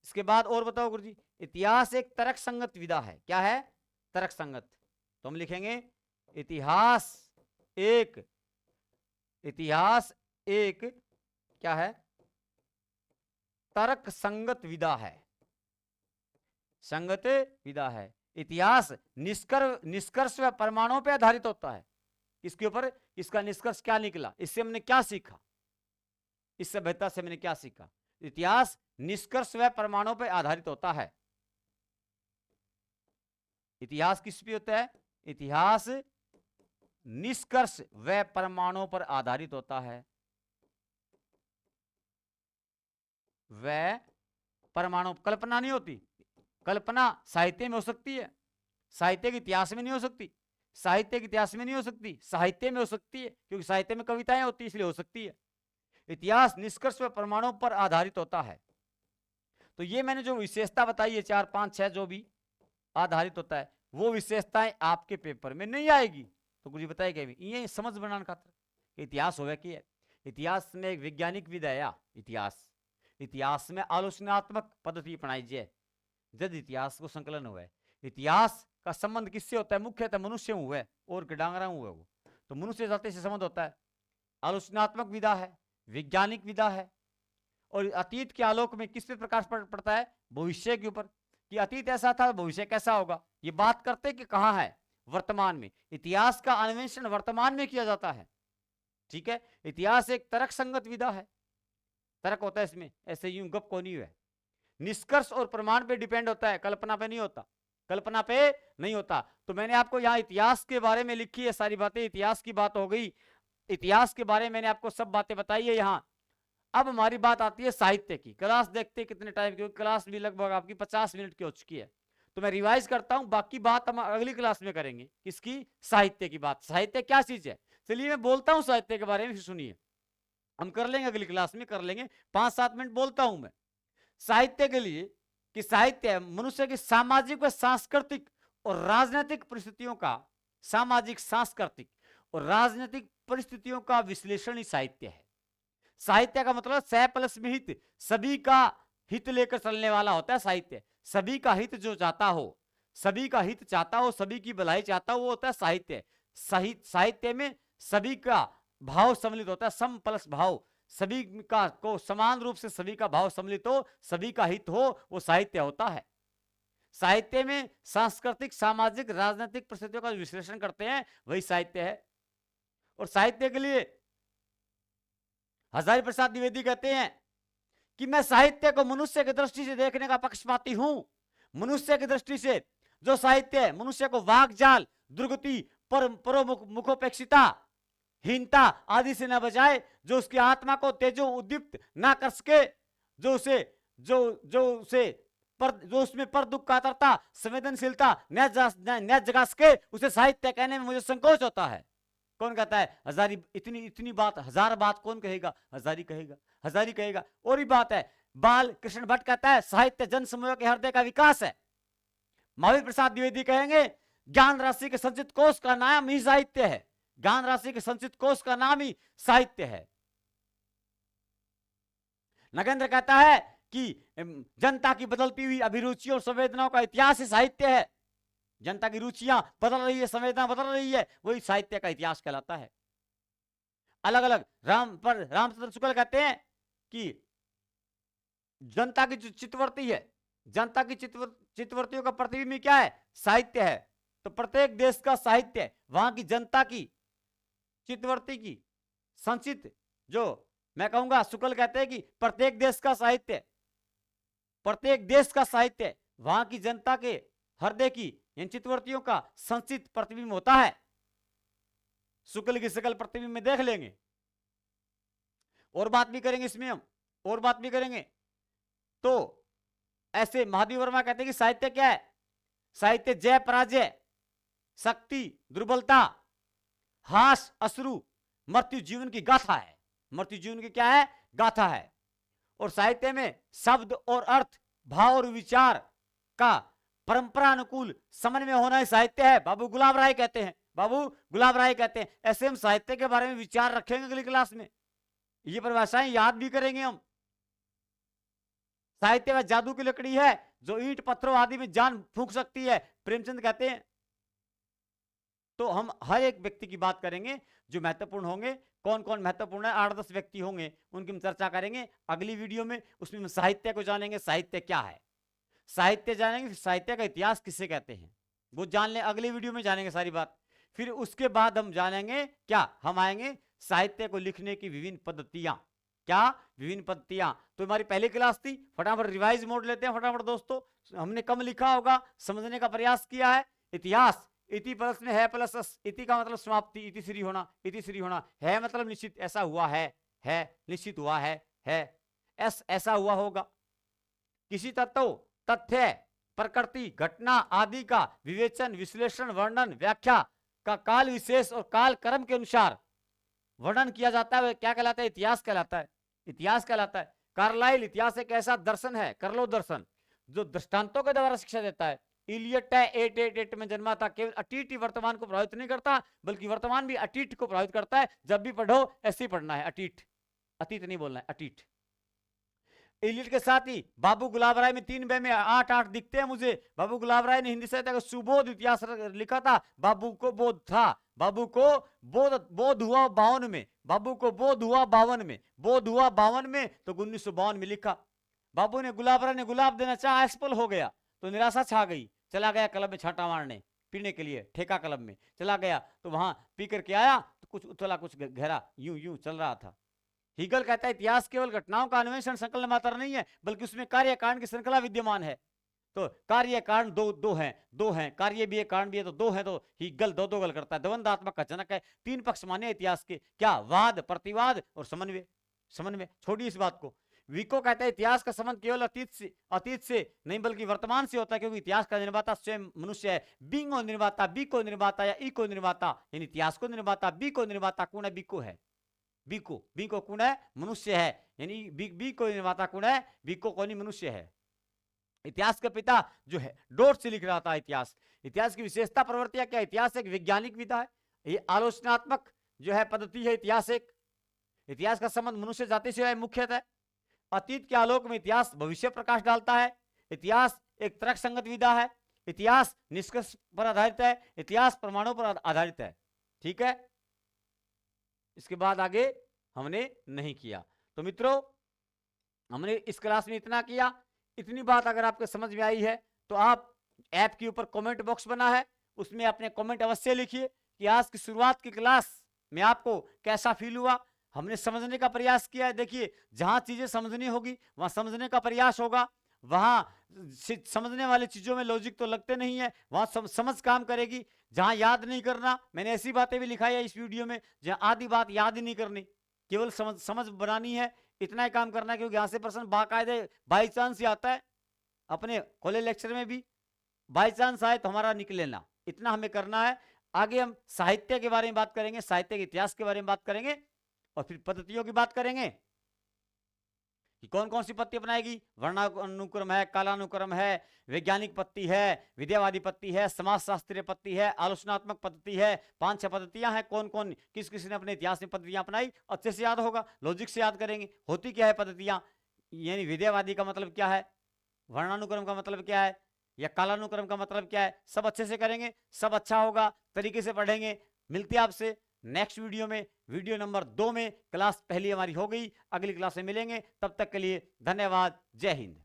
इसके बाद और बताओ गुरुजी। इतिहास एक तर्क संगत विधा है। क्या है? तर्क संगत। तो हम लिखेंगे इतिहास एक क्या है? तर्क संगत विधा है, संगत विधा है। इतिहास निष्कर्ष व प्रमाणों पर आधारित होता है। इसके ऊपर इसका निष्कर्ष क्या निकला, इससे हमने क्या सीखा, इस सभ्यता से मैंने क्या सीखा। इतिहास निष्कर्ष व प्रमाणों पर आधारित होता है। इतिहास किस पे होता है? इतिहास निष्कर्ष व प्रमाणों पर आधारित होता है। व परमाणु, कल्पना नहीं होती। कल्पना साहित्य में हो सकती है, साहित्य के इतिहास में नहीं हो सकती। साहित्य के इतिहास में नहीं हो सकती, साहित्य में हो सकती है, क्योंकि साहित्य में कविताएं होती है, इसलिए हो सकती है। इतिहास निष्कर्ष व प्रमाणों पर आधारित होता है। तो ये मैंने जो विशेषता बताई है 4 5 6 जो भी आधारित होता है, वो विशेषताएं आपके पेपर में नहीं आएगी। तो कुछ बताएगा ये समझ बनाने खातिर इतिहास होगा कि इतिहास में एक वैज्ञानिक विधा। इतिहास में आलोचनात्मक पद्धति अपनाई जाए जब इतिहास को संकलन हुआ है। इतिहास का संबंध किससे होता है? मुख्यतः मनुष्य हुआ है और डांगरा हुआ है, वो तो मनुष्य जाति से संबंध होता है। आलोचनात्मक विधा है, वैज्ञानिक विधा है। और अतीत के आलोक में किस पे प्रकाश पड़ता है? भविष्य के ऊपर, कि अतीत ऐसा था, भविष्य कैसा होगा। ये बात करते कि कहां है? वर्तमान में। इतिहास का अन्वेषण वर्तमान में किया जाता है, ठीक है। इतिहास एक तर्क संगत विधा है, तर्क होता है इसमें, ऐसे यूं गप को नहीं है। निष्कर्ष और प्रमाण पे डिपेंड होता है, कल्पना पे नहीं होता, कल्पना पे नहीं होता। तो मैंने आपको यहाँ इतिहास के बारे में लिखी है सारी बातें, इतिहास की बात हो गई, इतिहास के बारे में मैंने आपको सब बातें बताई है यहाँ। अब हमारी बात आती है साहित्य की। क्लास देखते कितने टाइम की? क्लास भी लगभग आपकी 50 मिनट की हो चुकी है, तो मैं रिवाइज करता हूं, बाकी बात हम अगली क्लास में करेंगे। किसकी? साहित्य की बात। साहित्य क्या चीज है? चलिए मैं बोलता हूं साहित्य के बारे में, सुनिए। हम कर लेंगे अगली क्लास में, कर लेंगे, 5-7 मिनट बोलता हूं मैं साहित्य के लिए, कि साहित्य मनुष्य की सामाजिक व सांस्कृतिक और राजनीतिक परिस्थितियों का, सामाजिक सांस्कृतिक और राजनीतिक परिस्थितियों का विश्लेषण ही साहित्य है। साहित्य का मतलब सह प्लस में हित, सभी का हित लेकर चलने वाला होता है साहित्य। सभी का हित जो चाहता हो, सभी का हित चाहता हो, सभी की भलाई चाहता हो, वो होता है साहित्य। साहित्य में सभी का भाव सम्मिलित होता है, सम प्लस भाव, सभी का को समान रूप से सभी का भाव सम्मिलित हो, सभी का हित हो, वो साहित्य होता है। साहित्य में सांस्कृतिक, सामाजिक, राजनीतिक परिस्थितियों का विश्लेषण करते हैं, वही साहित्य है। और साहित्य के लिए हजारी प्रसाद द्विवेदी कहते हैं कि मैं साहित्य को मनुष्य की दृष्टि से देखने का पक्षपाती हूं। मनुष्य की दृष्टि से जो साहित्य है, मनुष्य को वाकजाल, दुर्गति, परोमुखोपेक्षिता, हीनता आदि से न बचाए, जो उसकी आत्मा को तेजो उद्दीप्त ना कर सके, जो उसमें पर दुख कातरता, संवेदनशीलता न जगा सके, उसे साहित्य कहने में मुझे संकोच होता है। कौन कहता है? हजारी। इतनी बात, हजार बात कौन कहेगा? हजारी कहेगा, हजारी कहेगा। और ही बात है, बाल कृष्ण भट्ट कहता है साहित्य जन समूह के हृदय का विकास है। महावीर प्रसाद द्विवेदी कहेंगे ज्ञान राशि के संचित कोष का नाम ही साहित्य है। ज्ञान राशि के संचित कोष का नाम ही साहित्य है। नगेंद्र कहता है कि जनता की बदलती हुई अभिरुचियों और संवेदनाओं का इतिहास ही साहित्य है। जनता की रुचियां बदल रही है, संवेदना बदल रही है, वही साहित्य का इतिहास कहलाता है। अलग अलग रामचंद्र शुक्ल कहते हैं कि जनता की जो चित्तवृत्ति है, जनता की चित्तवृत्तियों का प्रतिबिंब क्या है? साहित्य है। तो प्रत्येक देश का साहित्य वहां की जनता की चित्तवृत्ति की संचित, जो मैं कहूंगा, शुक्ल कहते हैं कि प्रत्येक देश का साहित्य, प्रत्येक देश का साहित्य वहां की जनता के हृदय की इन चित्तवृत्तियों का संचित प्रतिबिंब होता है। शुक्ल की शकल प्रतिबिंब में देख लेंगे। और बात भी करेंगे इसमें हम, और बात भी करेंगे। तो ऐसे महादेव वर्मा कहते हैं कि साहित्य क्या है? साहित्य जय पराजय, शक्ति दुर्बलता, हास अश्रु, मृत्यु जीवन की गाथा है। मृत्यु जीवन की क्या है? गाथा है। और साहित्य में शब्द और अर्थ, भाव और विचार का परंपरा अनुकूल समन्वय होना ही साहित्य है। बाबू गुलाब राय कहते हैं, बाबू गुलाब राय कहते हैं। ऐसे हम साहित्य के बारे में विचार रखेंगे अगली क्लास में, ये परिभाषाएं याद भी करेंगे हम। साहित्य वह जादू की लकड़ी है जो ईंट पत्थरों आदि में जान फूंक सकती है, प्रेमचंद कहते हैं। तो हम हर एक व्यक्ति की बात करेंगे जो महत्वपूर्ण होंगे। कौन कौन महत्वपूर्ण है? 8-10 व्यक्ति होंगे, उनकी हम चर्चा करेंगे अगली वीडियो में। उसमें हम साहित्य को जानेंगे, साहित्य क्या है, साहित्य जानेंगे, साहित्य का इतिहास किसे कहते हैं वो जान लें, अगली वीडियो में जानेंगे सारी बात। फिर उसके बाद हम जानेंगे क्या, हम आएंगे साहित्य को लिखने की विभिन्न पद्धतियां। क्या? विभिन्न पद्धतियां। तो हमारी पहली क्लास थी, फटाफट रिवाइज मोड लेते हैं फटाफट दोस्तों। हमने कम लिखा होगा, समझने का प्रयास किया है। इतिहास, इति प्लस में है प्लस अस, इति का मतलब समाप्ति, इति श्री होना, इति श्री होना, है मतलब निश्चित, ऐसा हुआ है निश्चित हुआ है, एस ऐसा हुआ होगा। किसी तत्व, तथ्य, प्रकृति, घटना आदि का विवेचन, विश्लेषण, वर्णन, व्याख्या का काल विशेष और काल कर्म के अनुसार वर्णन किया जाता है, क्या कहलाता है? इतिहास कहलाता है। इतिहास कहलाता है। कार्लाइल, इतिहास एक ऐसा दर्शन है, कर लो दर्शन, जो दृष्टांतों के द्वारा शिक्षा देता है। इलियट है 888 में जन्मा था, केवल अतीत ही वर्तमान को प्रभावित नहीं करता, बल्कि वर्तमान भी अतीत को प्रभावित करता है। जब भी पढ़ो ऐसे ही पढ़ना है, अतीत, अतीत नहीं बोलना है, अतीत। इलियट के साथ ही बाबू गुलाब राय में 3 में 8-8 दिखते हैं मुझे। बाबू गुलाब राय ने हिंदी साहित्य का सुबोध इतिहास लिखा था। बाबू को बोध था, बाबू को बोध हुआ 52 में, बाबू को बोध हुआ 52 में, बोध हुआ 52 में, तो 1952 में लिखा। बाबू ने, गुलाब राय ने गुलाब देना चाहा, असफल हो गया, तो निराशा छा गई, चला गया क्लब में छांटा मारने, पीने के लिए, ठेका क्लब में चला गया। तो वहां पी करके आया तो कुछ उथला कुछ गहरा यूं यूं चल रहा था। हीगल कहता है इतिहास केवल घटनाओं का अन्वेषण संकलन मात्र नहीं है, बल्कि उसमें कार्य कारण की श्रृंखला विद्यमान है। तो कार्य कारण दो हैं, कार्य भी है कारण भी है, तो 2 है। तो हीगल 2 गल करता है, द्वंदात्मक का जनक है। 3 पक्ष माने इतिहास के, क्या? वाद, प्रतिवाद और समन्वय। समन्वय छोड़िए इस बात को। विको कहता है इतिहास का संबंध केवल अतीत से नहीं बल्कि वर्तमान से होता है, क्योंकि इतिहास का निर्माता स्वयं मनुष्य है। बींग को निर्माता, बी को निर्माता या ई को निर्माता, यानी इतिहास को निर्माता, बी को निर्माता कौन है? बीको है। बी को कौन है? मनुष्य है। यानी बी को निर्माता कौन है? बीको कौन? मनुष्य है। इतिहास का पिता जो है डोट से लिख रहा था इतिहास। इतिहास की विशेषता प्रवृत्तियां क्या? इतिहास एक वैज्ञानिक विधा है, ये आलोचनात्मक जो है पद्धति है। इतिहास का संबंध मनुष्य जाति से है मुख्यतः। अतीत के आलोक में इतिहास भविष्य प्रकाश डालता है। इतिहास एक तर्क संगत विधा है। इतिहास निष्कर्ष पर आधारित है। इतिहास प्रमाणों पर आधारित है। ठीक है, इसके बाद आगे हमने नहीं किया। तो मित्रों, हमने इस क्लास में इतना किया। इतनी बात अगर आपको समझ में आई है तो आप ऐप के ऊपर कमेंट बॉक्स बना है, उसमें अपने कमेंट अवश्य लिखिए कि आज की शुरुआत की क्लास में आपको कैसा फील हुआ। हमने समझने का प्रयास किया है। देखिए, जहां चीजें समझनी होगी वहां समझने का प्रयास होगा, वहां समझने वाली चीजों में लॉजिक तो लगते नहीं है, वहां समझ काम करेगी। जहां याद नहीं करना, मैंने ऐसी बातें भी लिखाई है इस वीडियो में, जहां आधी बात याद ही नहीं करनी, केवल समझ बनानी है, इतना ही काम करना है। क्योंकि यहां से प्रश्न बाकायदे बाई चांस ही आता है, अपने कॉलेज लेक्चर में भी बाई चांस आए तो हमारा निकले ना, इतना हमें करना है। आगे हम साहित्य के बारे में बात करेंगे, साहित्य के इतिहास के बारे में बात करेंगे, और फिर पद्धतियों की बात करेंगे कि कौन कौन सी पत्ती अपनाएगी। वर्णानुक्रम है, कालानुक्रम है, वैज्ञानिक पत्ती है, विद्यावादी पत्ती है, समाज शास्त्रीय पत्ती है, आलोचनात्मक पद्धति है। 5-6 पद्धतियां हैं, कौन कौन किस किसी ने अपने इतिहास में पद्धतियां अपनाई, अच्छे से याद होगा, लॉजिक से याद करेंगे। होती क्या है पद्धतियां, यानी विद्यावादी का मतलब क्या है, वर्णानुक्रम का मतलब क्या है, या कालानुक्रम का मतलब क्या है, सब अच्छे से करेंगे, सब अच्छा होगा, तरीके से पढ़ेंगे। मिलते हैं आपसे नेक्स्ट वीडियो में, वीडियो नंबर 2 में। क्लास पहली हमारी हो गई, अगली क्लास में मिलेंगे, तब तक के लिए धन्यवाद। जय हिंद।